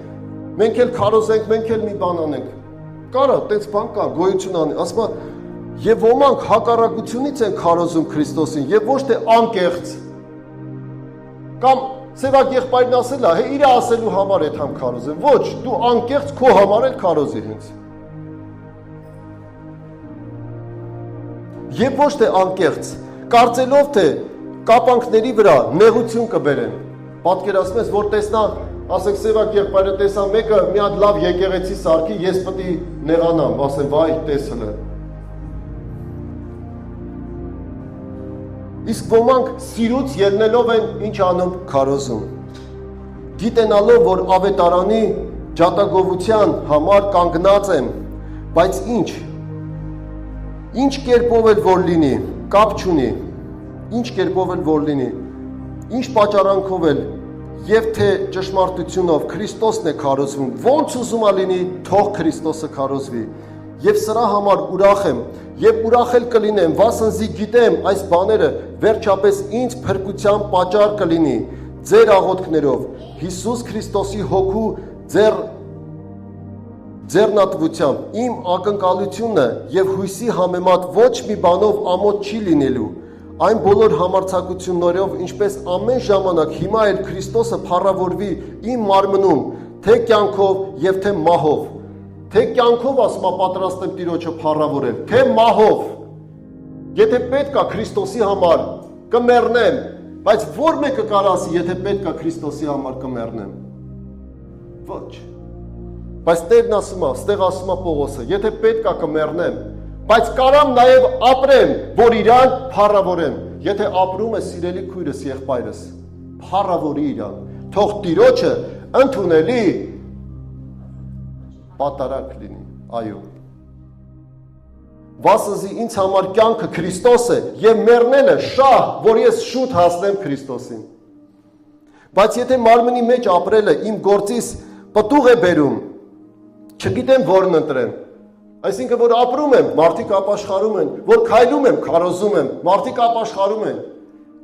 մենք էլ քարոզենք, մենք էլ մի բան անենք։ Կարա, տենց բան կա, գոյություն անի, ասում են, եւ ոմանք հակառակությունից են քարոզում Քրիստոսին եւ ոչ թե անկեղծ։ Կամ Սևակ եղբայրն ասել է, իր ասելու համար այդ համ քարոզեմ, ոչ, դու անկեղծ քո համար էլ քարոզի հենց։ Եվ ոչ թե անկեղծ, կարծելով թե կապանքների վրա նեղություն կբերեն։ Պատկերացնում ես, որ տեսնա, ասեք Սևակ եղբայրը տեսա մեկը մի հատ լավ եկեղեցի սարքի, ես պետք է նեղանամ, ասեմ, վայ, տեսել է։ Իսկ ոմանք սիրուց ելնելով են ինչ անում քարոզում։ Գիտենալով, որ ավետարանի ջատագովության համար կանգնած եմ, բայց ինչ կերպով էլ որ լինի, կապ չունի, ինչ կերպով էլ որ լինի, ինչ պատճառանքով էլ, եւ թե ճշմարտությունով Քրիստոսն է քարոզվում, ոնց ուզում է լինի, թող Քրիստոսը քարոզվի։ Եվ սրա համար ուրախ եմ, եւ ուրախ էլ կլինեմ, վասնզի գիտեմ այս բաները վերջապես ինձ փրկության պատճառ կլինի ձեր աղոթքներով, Հիսուս Քրիստոսի հոգու ձեռնատվությամբ, իմ ակնկալությունը եւ հույսի համեմատ ոչ մի բանով ամոթ չի լինելու, այն բոլոր համարձակություններով, ինչպես ամեն ժամանակ հիմա էլ Քրիստոսը փառավորվի իմ մարմնում, թե կյանքով եւ թե մահով։ Թե կյանքով ասում է պատրաստ եմ Տիրոջը փառավորել, թե մահով։ Եթե պետք է Քրիստոսի համար կմեռնեմ, բայց որ մեկը կարող ասի, եթե պետք է Քրիստոսի համար կմեռնեմ։ Ոչ։ Բայց Տերն ասում է, ստեղ ասում է Պողոսը, եթե պետք է կմեռնեմ, բայց կարամ նաև ապրեմ, որ իրան փառավորեմ։ Եթե ապրում է սիրելի քույրս, եղբայրս, փառավորի իրան։ Թող Տիրոջը ընդունելի պատարակ լինի։ Այո։ Վասնզի ինձ համար կյանքը Քրիստոս է եւ մեռնելը շահ, որ ես շուտ հասնեմ Քրիստոսին։ Բայց եթե մարմնի մեջ ապրելը իմ գործից պտուղ է բերում, չգիտեմ որն ընտրեմ։ Այսինքն որ ապրում եմ, մարդիկ ապաշխարում են, որ քայլում եմ, քարոզում եմ, մարդիկ ապաշխարում են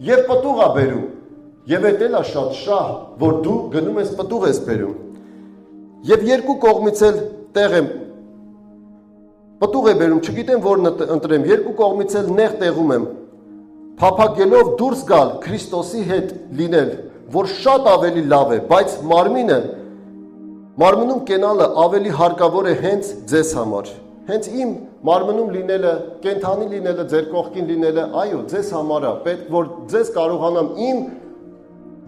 եւ պտուղ է բերում։ Եվ էդ էլ է շատ շահ, որ դու գնում ես պտուղ ես բերում։ Եվ երկու կողմից էլ տեղ եմ պտուղ է բերում, չգիտեմ որն ընտրեմ, երկու կողմից էլ նեղ տեղում եմ, փափագելով դուրս գալ Քրիստոսի հետ լինել, որ շատ ավելի լավ է, բայց մարմնում կենալը ավելի հարկավոր է հենց ձեզ համար, հենց իմ մարմնում լինելը, կենթանի լինելը, ձեր կողքին լինելը, այո, ձեզ համար է, պետք որ ձեզ կարողանամ իմ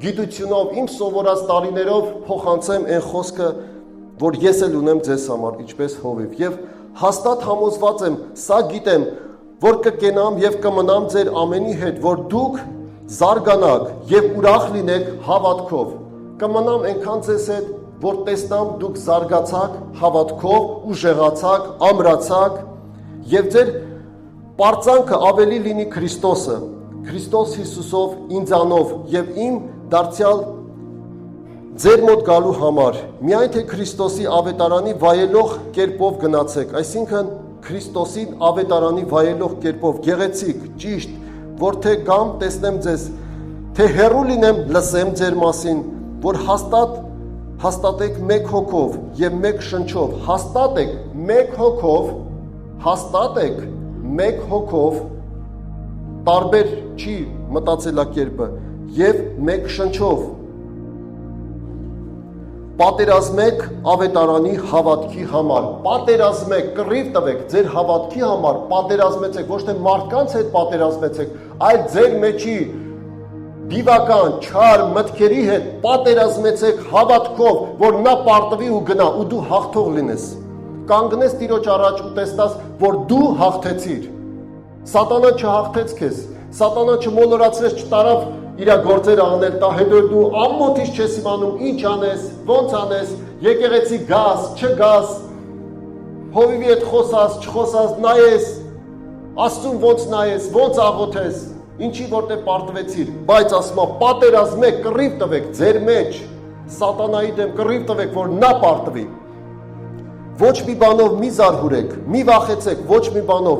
գիտությունով, իմ սովորած տարիներով փոխանցեմ այն խոսքը, որ ես էլ ունեմ ձեզ համար, ինչպես հովիվ, եւ հաստատ համոզված եմ, սա գիտեմ, որ կկենամ եւ կմնամ ձեր ամենի հետ, որ դուք զարգանաք եւ ուրախ լինեք հավատքով։ Կմնամ այնքան ձեզ հետ, որ տեսնամ դուք զարգացաք հավատքով, ուժեղացաք, ամրացաք եւ ձեր պարծանքը ավելի լինի Քրիստոսը, Քրիստոս Հիսուսով, ինձանով եւ իմ դարձյալ ձեր մոտ գալու համար, միայն թե Քրիստոսի ավետարանի վայելող կերպով գնացեք, այսինքն Քրիստոսին ավետարանի վայելող կերպով, գեղեցիկ, ճիշտ, որ թե գամ տեսնեմ ձեզ, թե հեռու լինեմ լսեմ ձեր մասին, որ հաստատեք մեկ հոգով եւ մեկ շնչով, հաստատեք մեկ հոգով, տարբեր չի մտածելակերպը, եւ մեկ շնչով, պատերազմեք ավետարանի հավատքի համար, պատերազմեք, կռիվ տվեք, ձեր հավատքի համար պատերազմեցեք, ոչ թե մարդկանց հետ պատերազմեցեք, այլ ձեր մեջի դիվական, չար մտքերի հետ պատերազմեցեք հավատքով, որ նա պարտվի ու գնա, ու դու հաղթող լինես, կանգնես Տիրոջ առաջ ու տեսնաս, որ դու հաղթեցիր, սատանան չհաղթեց քեզ, սատանան չմոլորացրեց, չտարավ իր գործերը անել, տա հետո դու ամոթից չես իմանում ինչ անես, ոնց անես, եկեղեցի գաս, չգաս, հովիվի հետ խոսաս, չխոսաս, նայես, Աստծուն ոնց նայես, ոնց աղոթես, ինչի որտեղ պարտվեցիր, բայց ասում է պատերազմեք, կռիվ տվեք ձեր մեջ, սատանայի դեմ կռիվ տվեք, որ նա պարտվի։ Ոչ մի բանով մի զարհուրեք, մի վախեցեք, ոչ մի բանով,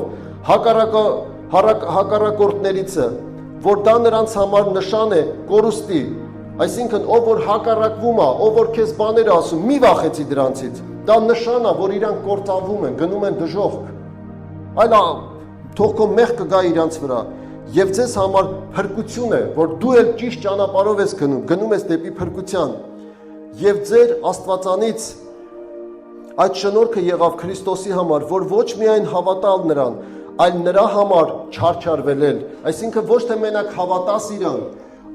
հակառակորդներիցը, որ դա նրանց համար նշան է կորուստի, այսինքն ով որ հակառակվում է, ով որ քեզ բաներ ասում, մի վախեցի դրանցից, դա նշան է, որ իրանք կործանվում են, գնում են դժոխք, այլ թող քո մեղքը գա իրանց վրա, եւ ձեզ համար փրկություն է, որ դու էլ ճիշտ ճանապարհով ես գնում ես դեպի փրկության, եւ ձեր Աստվածանից այդ շնորհքը եղավ Քրիստոսի համար, որ ոչ միայն հավատալ նրան, այլ նրա համար չարչարվել, այսինքն ոչ թե մենակ հավատաս իրան,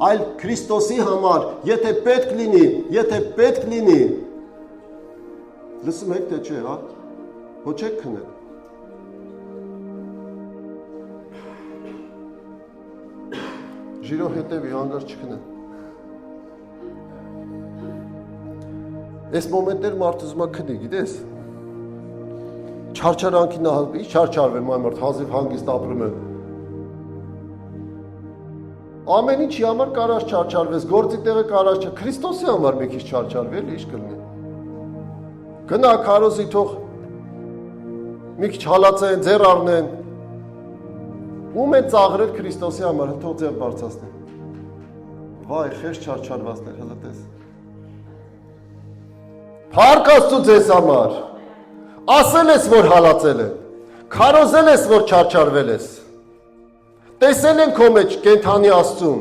այլ Քրիստոսի համար, եթե պետք լինի, լսում եք թե չէ, հա, ոչ եք քնել, ժիրով հետևի, հանգար չքնել, այս մոմենտներ մարդ ուզում է քնի, գիտես, չարչարանքի նա ինչ չարչարվեմ այն մարդ հազիվ հանգիստ ապրում եմ ամեն ինչի համար կարաս չարչարվես գործի տեղը կարաս չար Քրիստոսի համար մի քիչ չարչարվել ինչ կլինի գնա քարոզի թող մի քիչ հալածեն ձեռ առնեն ում են ծաղրել Քրիստոսի համար թող ձեռ բարձրացնեն վայ խես չարչարվածներ հələ տես Փառք Աստծո ձեզ համար ասել ես, որ հալածել են, քարոզել ես, որ չարչարվել ես, Տեսել են քո մեջ կենթանի Աստծուն։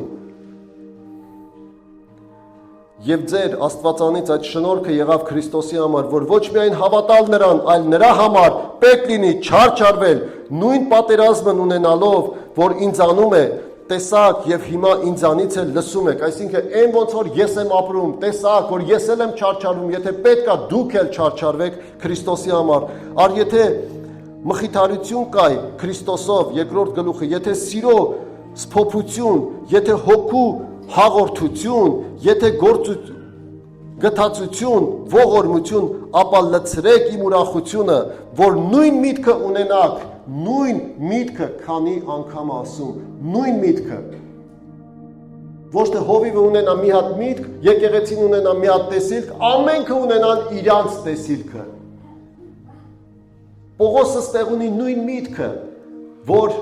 Եվ ձեր Աստվածանից այդ շնորհքը եղավ Քրիստոսի համար, որ ոչ միայն հավատալ նրան, այլ նրա համար պետք լինի չարչարվել, նույն պատերազմն ունենալով, որ ինձանում է, տեսակ եւ հիմա ինձանից էլ լսում եք, այսինքն այն ոնց որ ես եմ ապրում, տեսակ, որ ես էլ եմ չարչարվում, եթե պետքա դուք էլ չարչարվեք Քրիստոսի համար, առ եթե մխիթարություն կայ Քրիստոսով, երկրորդ գլուխը, եթե սիրո սփոփություն, եթե հոգու հաղորդություն, եթե գթացություն, ողորմություն, ապա լցրեք իմ ուրախությունը, որ նույն միտքը ունենաք, նույն միտքը, քանի անգամ ասում, նույն միտքը։ Ոչ թե հովիվը ունենա մի հատ միտք, եկեղեցին ունենա մի հատ տեսիլք, ամենքը ունենան իրանց տեսիլքը։ Պողոսը ստեղ ունի նույն միտքը, որ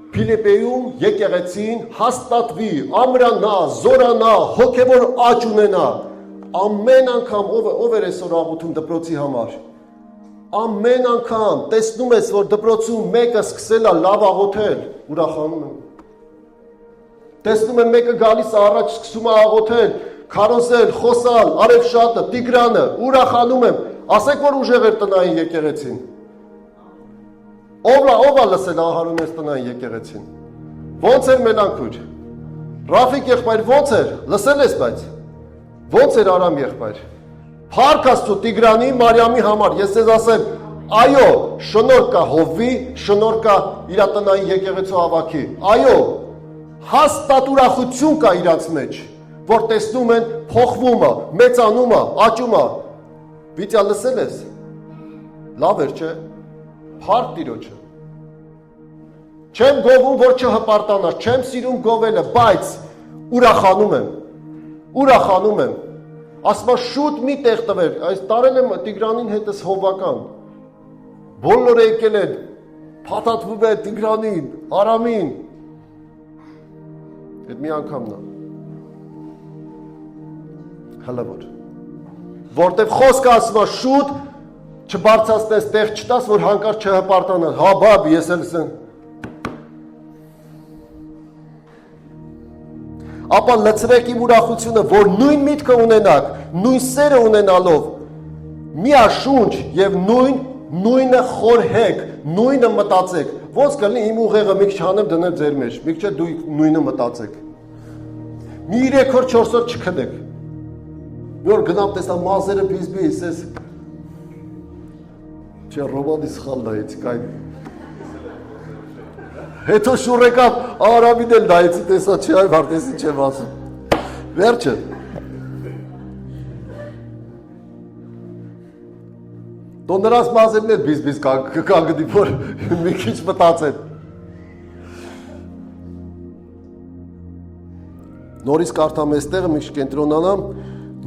Փիլիպպեում եկեղեցին հաստատվի, ամրանա, զորանա, հոգևոր աճ ունենա։ Ամեն անգամ ով էր այսօր աղոթում դպրոցի համար։ Ամեն անգամ տեսնում ես, որ դպրոցում մեկը սկսել է լավ աղոթել, ուրախանում եմ։ Տեսնում եմ մեկը գալիս է առաջ սկսում է աղոթել, քարոզել, խոսալ, Արևշատը, Տիգրանը, ուրախանում եմ։ Ասեք, որ ուժեղ էր տնային եկեղեցին։ Ով է լսել Ահարոն ես տնային եկեղեցին։ Ոնց էր մելանքուր։ Ռաֆիկ եղբայր ոնց էր, լսել ես բայց։ Ոնց էր Արամ եղբայր։ Փառք Աստծո Տիգրանի, Մարիամի համար, ես ձեզ ասեմ, այո, շնորհ կա Հովվի, շնորհ կա իր տնային եկեղեցու ավակի։ Այո, հաստատ ուրախություն կա իրանց մեջ, որ տեսնում են փոխվումը, մեծանումը, աճումը։ Վիճա լսել ես։ Լավ էր, չէ՞։ Փառք Տիրոջը։ Չեմ գովում, որ չհպարտանաս, չեմ սիրում գովելը, բայց ուրախանում եմ։ Ասма շուտ մի տեղ տվեր, այս տարել եմ Տիգրանին հետս հովական։ Բոլորը եկել են, փաթաթվում է Տիգրանին, Արամին։ Այդ մի անգամն է։ Հլավոր։ Որտեվ խոսքը ասում է շուտ չբարձրացնես, տեղ չտաս, որ հանկարծ չհպարտանաս, հա բաբ, ես էլ սեն։ Ապա լցրեք իմ ուրախությունը, որ նույն միտքը ունենաք, նույն սերը ունենալով, միաշունչ և նույնը խորհեք, նույնը մտածեք, ոնց կլինի իմ ուղեղը մի քիչ հանեմ դնեմ ձեր մեջ, մի քիչ դու նույնը մտածեք, մի 3 օր 4 օր չքնեք, մի օր գնամ տեսա մազերը բիզբիս, ես Չէ, Ռոմանի սխալ նայեցի, կայն։ Հետո շուր եկավ, Արամին էլ նայեցի, տեսա չի, այ վարտեսի չեմ ասում։ Վերջը։ Դո նրանց մազերն էլ բիզբիս կանգնի, որ մի քիչ մտածեն։ Նորից կարդամ այստեղը մի քիչ կենտրոնանամ,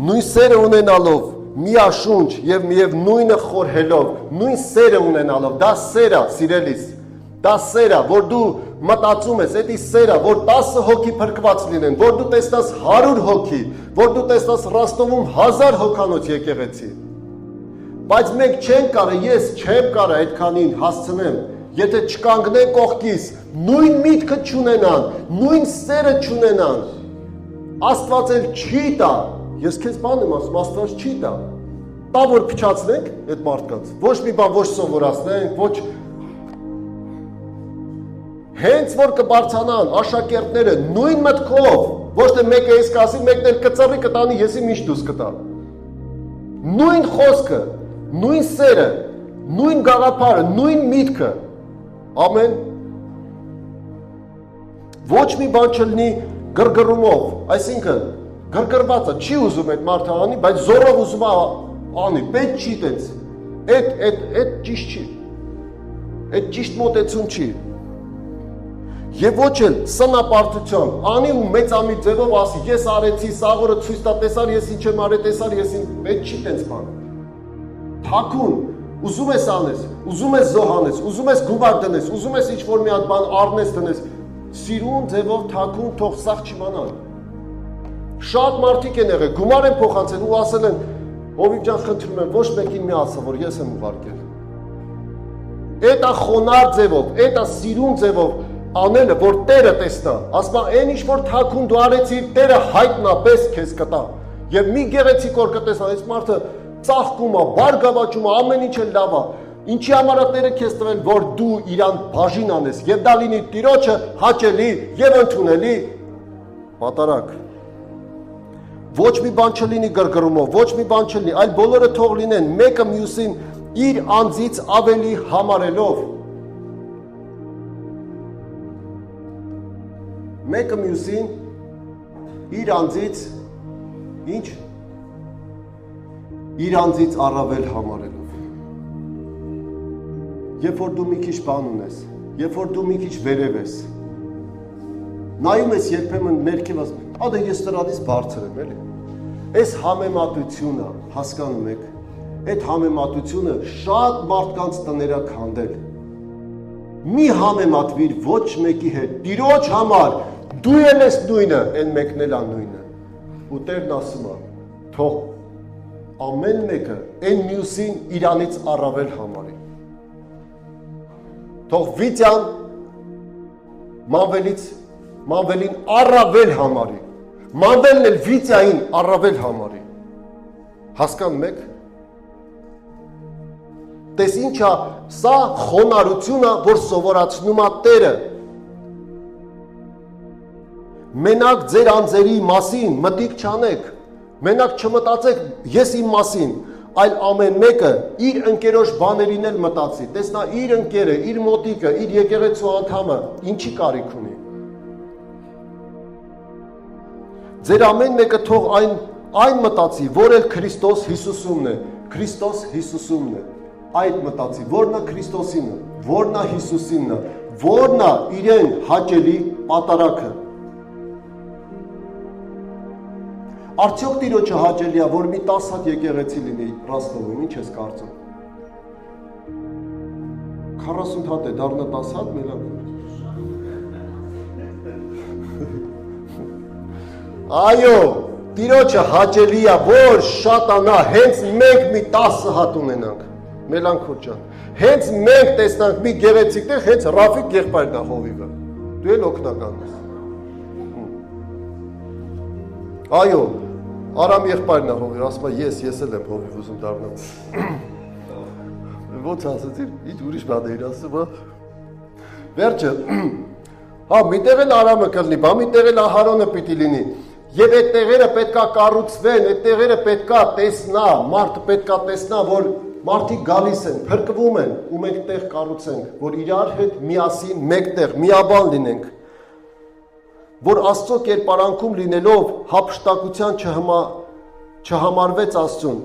նույն սերը ունենալով միաշունչ և նույնը խորհելով, նույն սերը ունենալով, դա սերա, սիրելիս, դա սերա, որ դու մտածում ես, էդի սերա, որ 10 հոգի փրկված լինեն, որ դու տեսնաս 100 հոգի, որ դու տեսնաս Ռոստովում 1000 հոգանոց եկեղեցի, բայց մենք չենք կարը, ես չեմ կարը այդքանին հասցնեմ, եթե չկանգնեն կողքիս, նույն միտքը չունենան, նույն սերը չունենան, Աստված էլ չի տա, Ես քեզ բան եմ ասում, Աստված չի տա։ Տա որ փչացնենք այդ մարդկանց։ Ոչ մի բան ոչ սովորացնենք, ոչ հենց որ կբարձանան աշակերտները նույն մտքով, ոչ թե մեկը էս կասի, մեկն էլ կծռի կտանի, եսի միշտ դուս կտա։ Նույն խոսքը, նույն սերը, նույն գաղափարը, նույն միտքը։ Ամեն ոչ մի բան չլինի գրգռումով, այսինքն գրգռվածը չի ուզում այդ մարդը անի, բայց զորով ուզում է անի, պետք չի տենց, այդ ճիշտ չի, այդ ճիշտ մոտեցում չի, և ոչ էլ սնապարտությամբ, անի ու մեծամի ձևով ասի, ես արեցի, սաղորը ցույց տա, տեսար, ես ինչ եմ արել, տեսար, ես պետք չի տենց բան, թաքուն, ուզում ես անես, ուզում ես զոհանես, ուզում ես գումար դնես, ուզում ես ինչ-որ մի հատ բան առնես դնես, սիրուն ձևով թաքուն թող սաղ չիմանան, շատ մարդիկ են եղել, գումար են փոխանցել ու ասել են, Հովիվ ջան խնդրում եմ, ոչ մեկին մի ասա, որ ես եմ ուղարկել։ Էտա խոնար ձևով, էտա սիրուն ձևով, անելը, որ Տերը տեսնա, ասма այն ինչ որ թաքուն դու արեցիր, Տերը հայտնապես քեզ կտա։ Եվ մի գեղեցիկ օր կտեսնա, այս մարդը ծաղկում է, բարգավաճում է, ամեն ինչը լավ է։ Ինչի համար է Տերը քեզ տվել, որ դու իրան բաժին անես, եւ դա լինի Տիրոջը հաճելի եւ ընդունելի պատարագ։ Ոչ մի բան չլինի գրգռումով, ոչ մի բան չլինի, այլ բոլորը թող լինեն մեկը մյուսին իր անձից ավելի համարելով։ Մեկը մյուսին իր անձից ինչ իր անձից առավել համարելով։ Երբ որ դու մի քիչ բան ունես, երբ որ դու մի քիչ վերև ես, նայում ես երբեմն ներքև ասում, ադե ես դրանից բարձր եմ, էլի։ Այս համեմատությունը, հասկանում եք, այդ համեմատությունը շատ մարդկանց տներա քանդել։ Մի համեմատվիր ոչ մեկի հետ, Տիրոջ համար դու ես նույնը, այն մեկն էլ նույնը։ Ու Տերն ասում է, թող ամեն մեկը այն մյուսին իրանից առավել համարի։ Թող Վիտյան Մանվելին առավել համարի։ Մանվելն էլ Վիտյային առավել համարի։ Հասկանում եք։ Տես ինչա, սա խոնարհությունն է, որ սովորացնում է Տերը։ Մենակ ձեր անձերի մասին մտիկ չանեք, մենակ չմտածեք ես իմ մասին, այլ ամեն մեկը իր ընկերոջ բաներին էլ մտածի, տեսնա իր ընկերը, իր մոտիկը, իր եկեղեցու անդամը ինչի կարիք ունի։ Ձեր ամեն մեկը թող այն մտածի, որ էլ Քրիստոս Հիսուսումն է, Քրիստոս Հիսուսումն է, այդ մտածի, որն է Քրիստոսինը, որն է Հիսուսինը, որն է իրեն հաճելի պատարագը։ Արդյոք Տիրոջը հաճելի է, որ մի 10 հատ եկեղեցի լինի Ռաստովում, ինչ ես կարծում։ 40 հատ է, դառնա 10 հատ, մելակ։ Այո, Տիրոջը հաճելի է, որ շատանա, հենց մենք մի 10 հատ ունենանք, Մելանքոր ջան։ Հենց մենք տեսնանք մի գեղեցիկ տեղ, հենց Ռաֆիկ եղբայրն է հովիվը։ Դու էլ օգնական ես։ Այո, Արամ եղբայրն է հովիվ, ասում է ես էլ եմ հովիվ ուզում դառնամ։ Ոնց ասեցիր, ինչ ուրիշ բան էիր ասում, հա։ Վերջը, հա, միտեղ էլ Արամը կլինի, բա միտեղ էլ Ահարոնը պիտի լինի։ Եվ այդ տեղերը պետքա կառուցվեն, այդ տեղերը պետքա տեսնա, մարդը պետքա տեսնա, որ մարդիկ գալիս են, փրկվում են, ու մենք տեղ կառուցենք, որ իրար հետ միասին մեկտեղ, միաբան լինենք, որ Աստծո կերպարանքում լինելով հափշտակության չհամարվեց Աստծուն,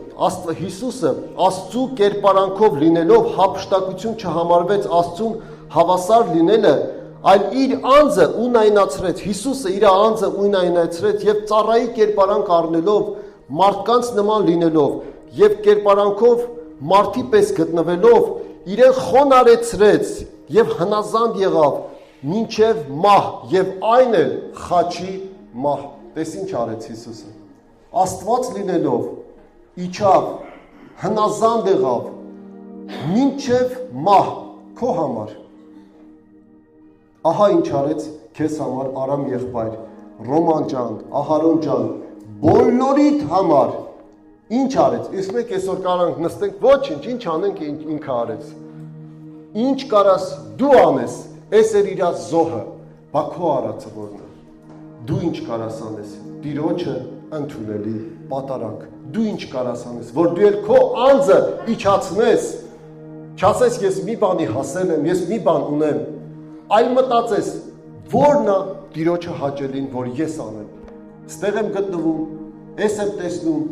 Հիսուսը Աստծո կերպարանքով լինելով հափշտակություն չհամարվեց Աստծուն հավասար լինելը, այլ իր անձը ունայնացրեց, Հիսուսը իր անձը ունայնացրեց եւ ծառայի կերպարանք առնելով, մարդկանց նման լինելով եւ կերպարանքով մարդի պես գտնվելով, իրեն խոնարեցրեց եւ հնազանդ եղավ մինչև մահ եւ այն էլ խաչի մահ։ Տես ինչ արեց Հիսուսը։ Աստված լինելով իջավ, հնազանդ եղավ մինչև մահ քո համար։ Ահա ինչ արեց քեզ համար Արամ եղբայր, Ռոման ջան, Ահարոն ջան, բոլորիդ համար ինչ արեց։ Իսկ մենք այսօր կարանք նստենք, ոչինչ, ինչ անենք ինքը արեց։ Ինչ կարաս դու անես, այս էր իր զոհը, բա քո արածը որն է։ Դու ինչ կարաս անես, Տիրոջը ընդունելի պատարագ։ Դու ինչ կարաս անես, որ դու էլ քո անձը իջացնես, չասես ես մի բանի հասել եմ, ես մի բան ունեմ, այլ մտածես, որն է Տիրոջը հաճելին, որ ես անեմ։ Ստեղ եմ գտնվում, ես եմ տեսնում,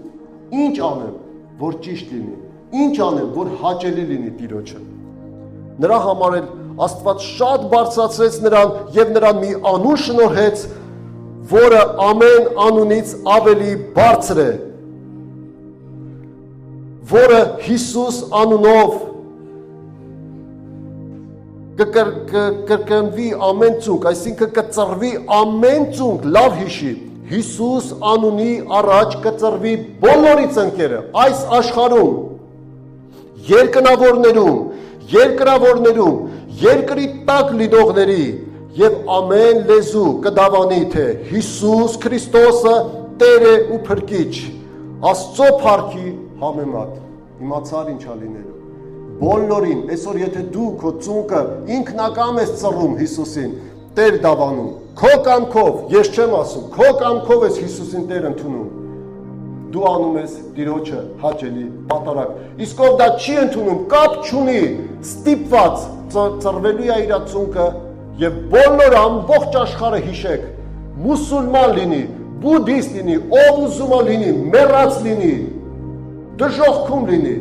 ինչ անեմ, որ ճիշտ լինի, ինչ անեմ, որ հաճելի լինի Տիրոջը։ Նրա համար էլ Աստված շատ բարձրացրեց նրան եւ նրան մի անուն շնորհեց, որը ամեն անունից ավելի բարձր է, որը Հիսուս անունով կկրկնվի ամեն ծունկ, այսինքն կծռվի ամեն ծունկ, լավ հիշի, Հիսուս անունի առաջ կծռվի բոլորի ծնկերը, այս աշխարհում, երկրավորներում, երկրի տակ լինողների եւ ամեն լեզու կդավանի թե Հիսուս Քրիստոսը Տեր է ու Փրկիչ, Աստծո փառքի համեմատ։ Իմացար ինչա լինելու։ Բոլորին, այսօր եթե դու քո ծունկը ինքնակամ ես ծռում Հիսուսին, Տեր դավանում, քո կամքով, ես չեմ ասում, քո կամքով ես Հիսուսին Տեր ընդունում, դու անում ես Տիրոջը հաճելի պատարագ։ Իսկ ով դա չի ընդունում, կապ չունի, ստիպված ծռվելու է իր ծունկը եւ բոլոր ամբողջ աշխարհը հիշեք, մուսուլման լինի, բուդդիստ լինի, ով ուզում է լինի, մեռած լինի, դժոխքում լինի,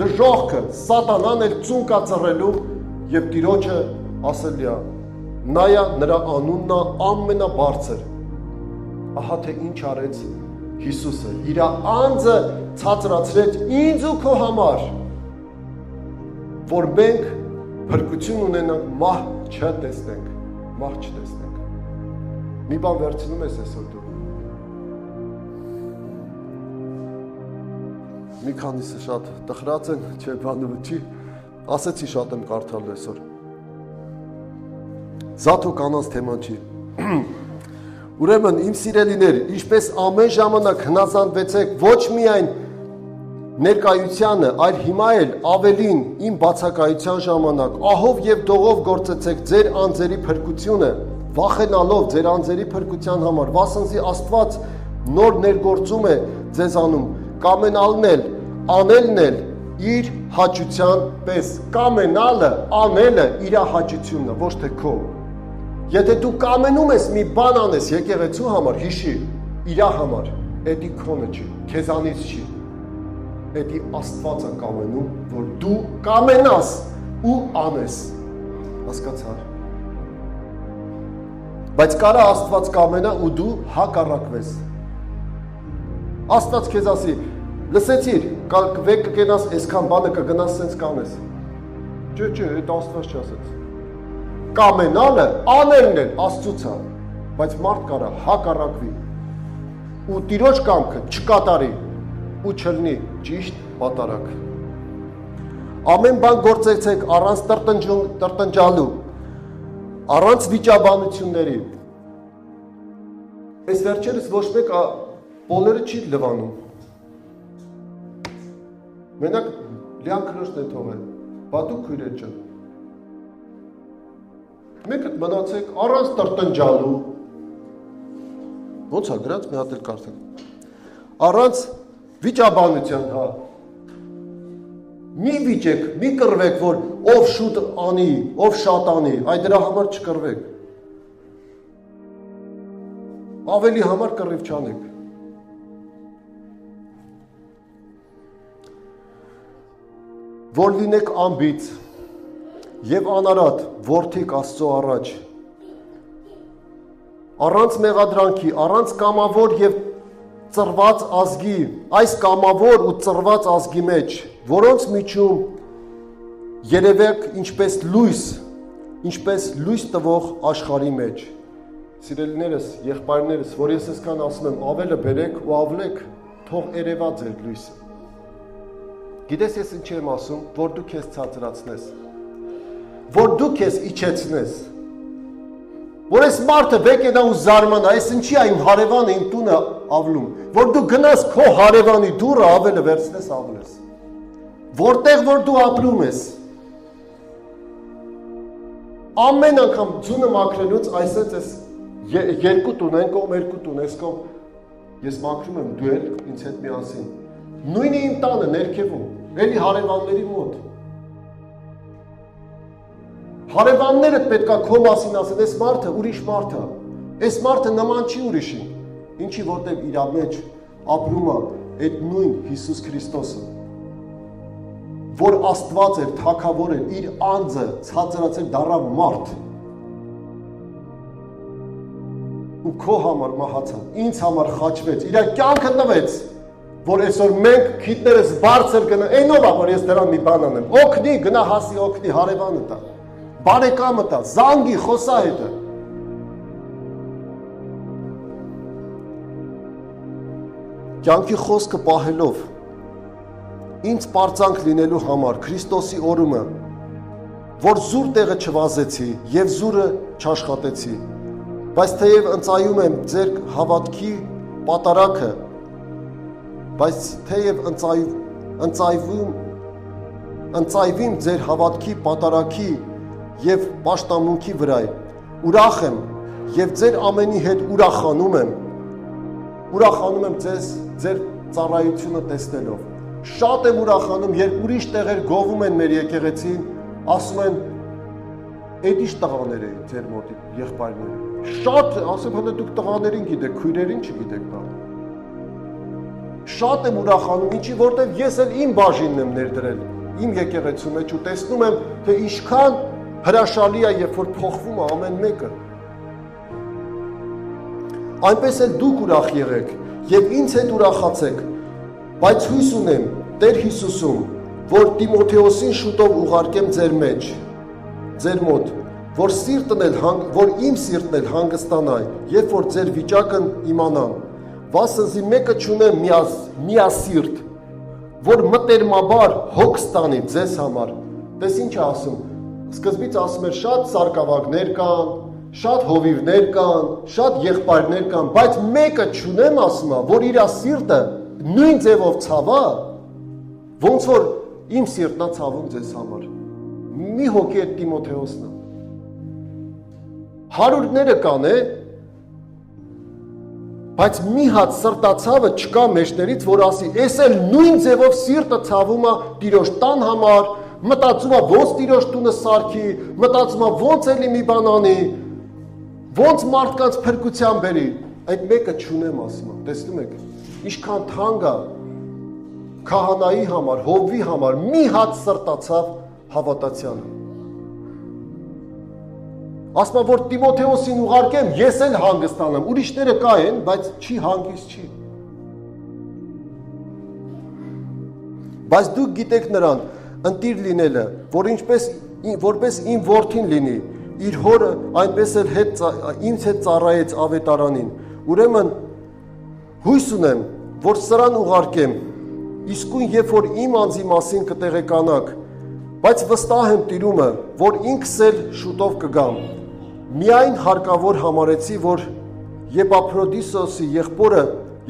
դժոխքը սատանան էլ ծունկա ծռելու եւ Տիրոջը ասելի է նայա նրա անունն է ամենաբարձր։ Ահա թե ինչ արեց Հիսուսը, իր անձը ցածրացրեց ինձ ու քո համար, որ մենք փրկություն ունենանք, մահ չտեսնենք, մահ չտեսնենք։ Մի բան վերցնում ես այսօր դու։ Մի քանիսը շատ տխրած են, չէ, բանը չի, ասեցի շատ եմ կարդալ այսօր։ Զաթո կանանց թեման չի։ Ուրեմն իմ սիրելիներ, ինչպես ամեն ժամանակ հնազանդվեցեք ոչ միայն ներկայությանը, այլ հիմա էլ ավելին իմ բացակայության ժամանակ, ահով եւ դողով գործեցեք ձեր անձերի փրկությունը, վախենալով ձեր անձերի փրկության համար, վասնզի Աստված նոր ներգործում է ձեզանում, կամենալն էլ, անելն էլ իր հաճության պես, կամենալը, անելը իր հաճությունն է, ոչ թե քո։ Եթե դու կամենում ես մի բան անես եկեղեցու համար, հիշի, իրա համար, էդի քոնը չի, քեզանից չի, էդի Աստված է կամենում, որ դու կամենաս ու անես, հասկացար։ Բայց կարա Աստված կամենա ու դու հակառակվես։ Աստված քեզ ասի, լսեցիր, վեկ կգնաս, այսքան բանը կգնաս, սենց կանես։ Չէ, այդ Աստված չասեց։ Կամենալը, անելն էլ Աստծուց է, բայց մարդ կարա հակառակվի ու Տիրոջ կամքը չկատարի ու չլինի ճիշտ պատարագ։ Ամեն բան գործեցեք առանց տրտնջալու, առանց վիճաբանությունների։ Այս վերջերս ոչ մեկ բոլորը չի լվանում։ Մենակ լիան քրոջն է թողել, բա դու քույրեր ջան։ Մեկդ մնացեք առանց տրտնջալու։ Ոնց է գրած մի հատ էլ կարդակ։ Առանց վիճաբանության, հա։ Մի վիճեք, մի կռվեք, որ ով շուտ անի, ով շատ անի, այ դրա համար չկռվեք։ Ավելի համար կռիվ չանեք։ Որ լինեք անբիծ եւ անարատ, որդիկ Աստծո առաջ, առանց մեղադրանքի, առանց կամավոր եւ ծռված ազգի, այս կամավոր ու ծռված ազգի մեջ, որոնց միջում երևեք ինչպես լույս տվող աշխարհի մեջ։ Սիրելիներս, եղբայրներս, որ ես այսքան ասում եմ, ավելը բերեք ու ավլեք, թող երևա ձեր լույսը։ Գիտես ես ինչ եմ ասում, որ դու քեզ ցածրացնես, որ դու քեզ իջեցնես, որ այս մարդը վեկենա ու զարմանա, այս ինչի է իմ հարևանը իմ տունը ավլում, որ դու գնաս քո հարևանի դուռը ավելը վերցնես ավլես, որտեղ որ դու ապրում ես, ամեն անգամ ձունը մաքրելուց այսպես ես երկու տուն, այն կողմ երկու տուն, այս կողմ ես մաքրում եմ, դու էլ ինձ հետ միասին, նույնը իմ տանը ներքևում, էլի հարևանների մոտ, հարևաններդ պետք է քո մասին ասեն, այս մարդը ուրիշ մարդ է, այս մարդը նման չի ուրիշին, ինչի որտեղ իր մեջ ապրում է այդ նույն Հիսուս Քրիստոսը, որ Աստված էր, թագավոր էր, իր անձը ցածրացել դառավ մարդ, ու քո համար մահացավ, ինձ համար խաչվեց, իր կյանքը տվեց, որ այսօր մենք քիթներս բարձր գնա, այնով է, որ ես դրան մի բան անեմ, օգնի, գնա հասի օգնի, հարևանը տա, բարեկամը տա, զանգի, խոսա հետը։ Կյանքի խոսքը պահելով, ինձ պարծանք լինելու համար Քրիստոսի օրումը, որ զուր տեղը չվազեցի և զուրը չաշխատեցի, բայց թեև ընծայում եմ ձեր հավատքի պատարագը, բայց թեև ընծայվիմ ձեր հավատքի պատարագի և պաշտամունքի վրա, ուրախ եմ և ձեր ամենի հետ ուրախանում եմ ձեր ծառայությունը տեսնելով, շատ եմ ուրախանում, երբ ուրիշ տեղեր գովում են մեր եկեղեցին, ասում են, էդ ինչ տղաներ էին ձեր մոտ եղբայրները, շատ, ասեմ հələ դուք տղաներին գիտեք, քույրերին չգիտեք դա, շատ եմ ուրախանում, ինչի, որտև ես էլ իմ բաժինն եմ ներդրել, իմ եկեղեցու մեջ ու տեսնում եմ, թե ինչքան հրաշալի է, երբ որ փոխվում է ամեն մեկը, այնպես էլ դուք ուրախ եղեք և ինձ հետ ուրախացեք, բայց հույս ունեմ Տեր Հիսուսում, որ Տիմոթեոսին շուտով ուղարկեմ ձեր մեջ, ձեր մոտ, որ իմ սիրտն էլ հանգստանա, երբ որ ձեր վիճակն իմանամ, վասնզի մեկը չունեմ միասիրտ, որ մտերմաբար հոգ ստանի ձեզ համար, տես ինչ է ասում, սկզբից ասում էր շատ սարկավագներ կան, շատ հովիվներ կան, շատ եղբայրներ կան, բայց մեկը չունեմ ասում է, որ իր սիրտը նույն ձևով ցավա, ոնց որ իմ սիրտն է ցավում ձեզ համար։ Մի հոգի այդ Տիմոթեոսն է։ Հարյուրները կան, բայց մի հատ սրտացավը չկա մեջներից, որ ասի, էս էլ նույն ձևով սիրտը ցավում է Տիրոջ տան համար, մտածում է ոնց Տիրոջ տունը սարքի, մտածում է ոնց էլի մի բան անի, ոնց մարդկանց փրկության բերի, այդ մեկը չունեմ ասում, տեսնում եք, ինչքան թանկ է քահանայի համար, հովվի համար, մի հատ սրտացավ հավատացյալը։ Ասում որ Տիմոթեոսին ուղարկեմ, ես էլ հանգստանամ, ուրիշները կա են, բայց չի հանգիստ չի։ Բայց դուք գիտեք նրան, ընտիր լինելը, որ որպես իմ որդին լինի, իր հորը այնպես էլ ինձ հետ ծառայեց ավետարանին, ուրեմն հույս ունեմ, որ սրան ուղարկեմ, իսկույն երբ որ իմ անձի մասին կտեղեկանաք, բայց վստահ եմ Տիրումը, որ ինքս էլ շուտով կգամ, միայն հարկավոր համարեցի, որ Եպափրոդիտոսի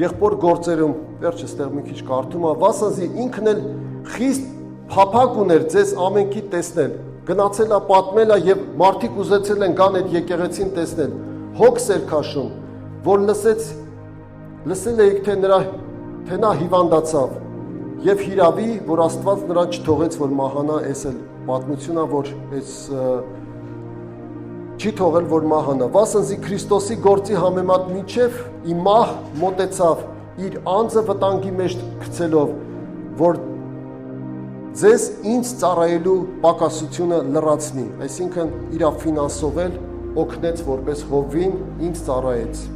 եղբոր գործերում, վերջը ստեղ մի քիչ կարդում է, վասնզի ինքն էլ խիստ փափակ ուներ ձեզ ամենքի տեսնել, գնացել է պատմել է և մարդիկ ուզեցել են գան այդ եկեղեցին տեսնել, հոգս էր քաշում, որ լսել էիք, թե նա հիվանդացավ և հիրավի, որ Աստված նրան չթողեց, որ մահանա, էս էլ պատմությունն է, որ չի թողել, որ մահանա, վասնզի Քրիստոսի գործի համեմատ մինչև ի մահ մոտեցավ, իր անձը վտանգի մեջ գցելով, որ ձեզ ինձ ծառայելու պակասությունը լրացնի, այսինքն իր ֆինանսով էլ օգնեց, որպես հովվին ինձ ծառայեց։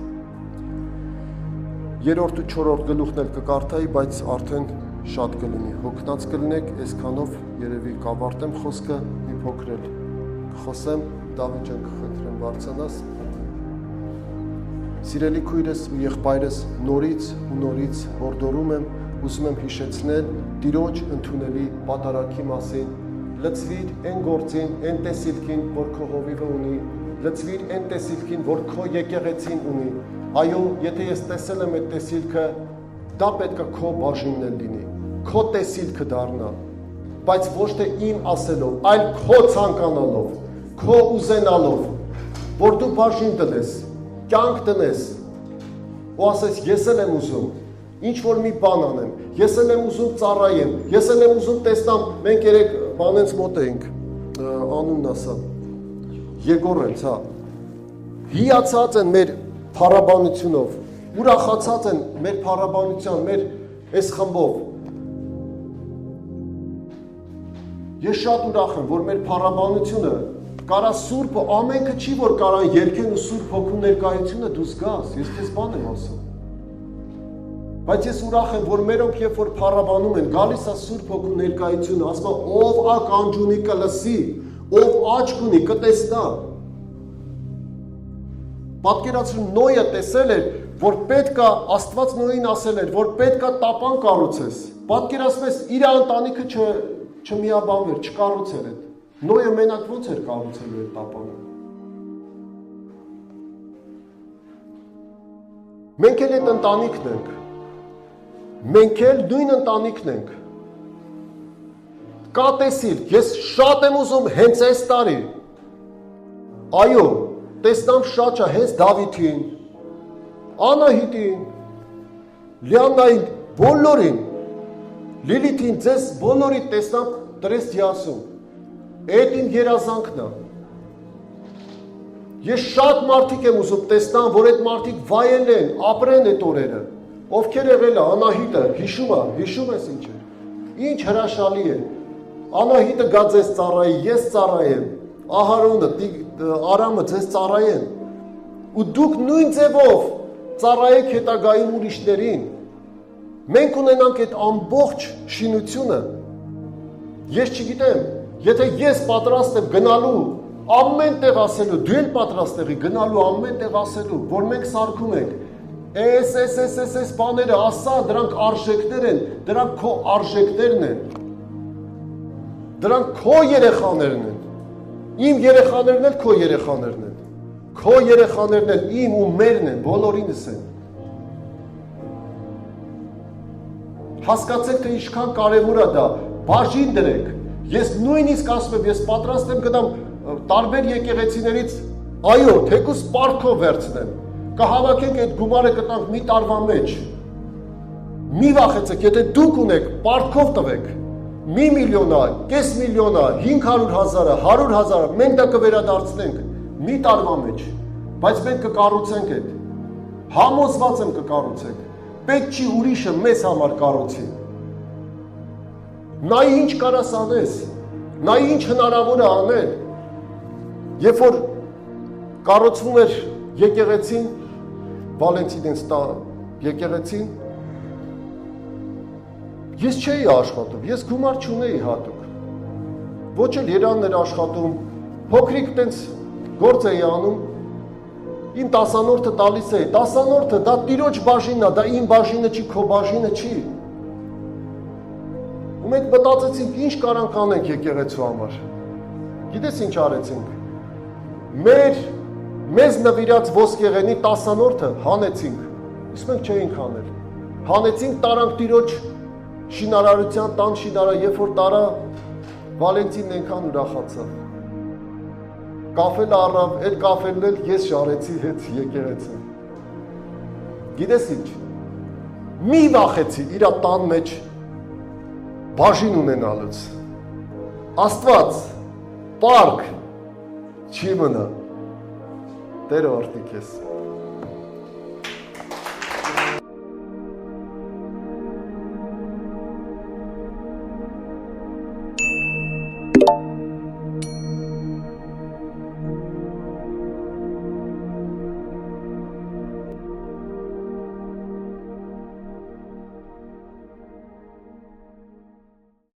3-րդ ու 4-րդ գլուխն էլ կկարդայի, բայց արդեն շատ կլինի, հոգնած կլինեք, այսքանով երևի կավարտեմ խոսքը, մի փոքր էլ կխոսեմ, Դավիթ ջան կխնդրեմ բարձրանաս։ Սիրելի քույրս ու եղբայրս նորից հորդորում եմ, ուզում եմ հիշեցնել Տիրոջ ընդունելի պատարագի մասին, լցվիր այն գործին, այն տեսիլքին, որ քո հովիվը ունի, լցվիր այն տեսիլքին, որ քո եկեղեցին ունի, այո, եթե ես տեսել եմ այդ տեսիլքը, դա պետք է քո բաժինն էլ լինի, քո տեսիլքը դառնա, բայց ոչ թե իմ ասելով, այլ քո ցանկանալով, քո ուզենալով, որ դու բաժին տնես, կյանք տնես, ու ասես ես էլ եմ ուզում, ինչ որ մի բան անեմ, ես էլ եմ ուզում ծառայեմ, ես էլ եմ ուզում տեսնամ, մենք երեք բանենց մոտ էինք, անունն ասա, Եգորենց, հա, հիացած են մեր փառաբանությունով, ուրախացած են մեր փառաբանության, մեր այս խմբով, ես շատ ուրախ եմ, որ մեր փառաբանությունը կարա Սուրբը ամենքը չի, որ կարան երգեն ու Սուրբ Հոգու ներկայությունը դու զգաս, ես քեզ բան եմ ասում։ Բայց ես ուրախ եմ, որ մերոնք երբ որ փառաբանում են, գալիս է Սուրբ Հոգու ներկայությունը, ասում է ով ականջ ունի կլսի, ով աչք ունի կտեսնա։ Պատկերացրու Նոյը տեսել էր, որ պետք է Աստված Նոյին ասել էր, որ պետք է տապան կառուցես։ Պատկերացնում ես իր ընտանիքը չմիաբանվեր, չկառուցեր այդ։ Նոյը մենակ ոնց էր կառուցելու այդ տապանը։ Մենք էլ այդ ընտանիքն ենք։ Մենք էլ նույն ընտանիքն ենք։ Կա տեսիր, ես շատ եմ ուզում հենց այս տարի։ Այո, տեսնամ շատ է հենց Դավիթին, Անահիտին, Լիաննային, բոլորին, Լիլիթին, ձեզ բոլորի տեսնամ տրեստիասում։ Այդ իմ երազանքն է։ Ես շատ մարդիկ եմ ուզում տեսնամ, որ այդ մարդիկ վայելեն, ապրեն այդ օրերը։ Ովքեր եղել է, Անահիտը, հիշում ես ինչ էր։ Ինչ հրաշալի է։ Անահիտը գա ձեզ ծառայի, ես ծառայեմ, Ահարոնը, Արամը ձեզ ծառայեն։ Ու դուք նույն ձևով ծառայեք հետագայում ուրիշներին։ Մենք ունենանք այդ ամբողջ շինությունը։ Ես չգիտեմ, եթե ես պատրաստ եմ գնալու ամեն տեղ ասելու, դու էլ պատրաստ եղի գնալու ամեն տեղ ասելու, որ մենք սարքում ենք, այս բաները ասա, դրանք արժեքներ են, դրանք քո արժեքներն են, դրանք քո երեխաներն են, իմ երեխաներն էլ քո երեխաներն են, քո երեխաներն էլ իմ ու մերն են, բոլորինս են։ Հասկացեք, թե ինչքան կարևոր է դա, բաժին դրեք, ես նույնիսկ ասում եմ, ես պատրաստ եմ գնամ տարբեր եկեղեցիներից, այո, թեկուզ պարտքով վերցնեմ, կհավաքենք այդ գումարը կտանք մի տարվա մեջ, մի վախեցեք, եթե դուք ունեք, պարտքով տվեք, 1 միլիոնա, կես միլիոնա, 500,000, 100,000, մենք դա կվերադարձնենք, մի տարվա մեջ, բայց մենք կկառուցենք այդ, համոզված եմ կկառուցենք, պետք չի ուրիշը մեզ համար կառուցի, նա ինչ կարաս անես, նա ինչ հնարավոր է անել, երբ որ կառուցվում էր եկեղեցին, Վալենտինենց եկեղեցին, ես չէի աշխատում, ես գումար չունեի հատուկ, ոչ էլ Երանն էր աշխատում, փոքրիկ տենց գործ էի անում, իմ տասանորդը տալիս էի, տասանորդը դա տիրոջ բաժինն է, դա իմ բաժինը չի, քո բաժինը չի, ու մենք մտածեցինք ինչ կարանք անենք եկեղեցու համար, գիտես ինչ արեցինք, մեզ նվիրած ոսկեղենի տասանորդը հանեցինք, իսկ մենք չէինք հանել, հանեցինք տարանք տիրոջ շինարարության տան շինարար, երբ որ տարա Վալենտինն ենքան ուրախացավ, կաֆել առավ, այդ կաֆելն էլ ես շարեցի հետ եկեղեցին, գիտես ինչ, մի վախեցի իրա տան մեջ բաժին ունենալուց, Աստված, պարկ, չի մնա, Տերը օրհնի քեզ։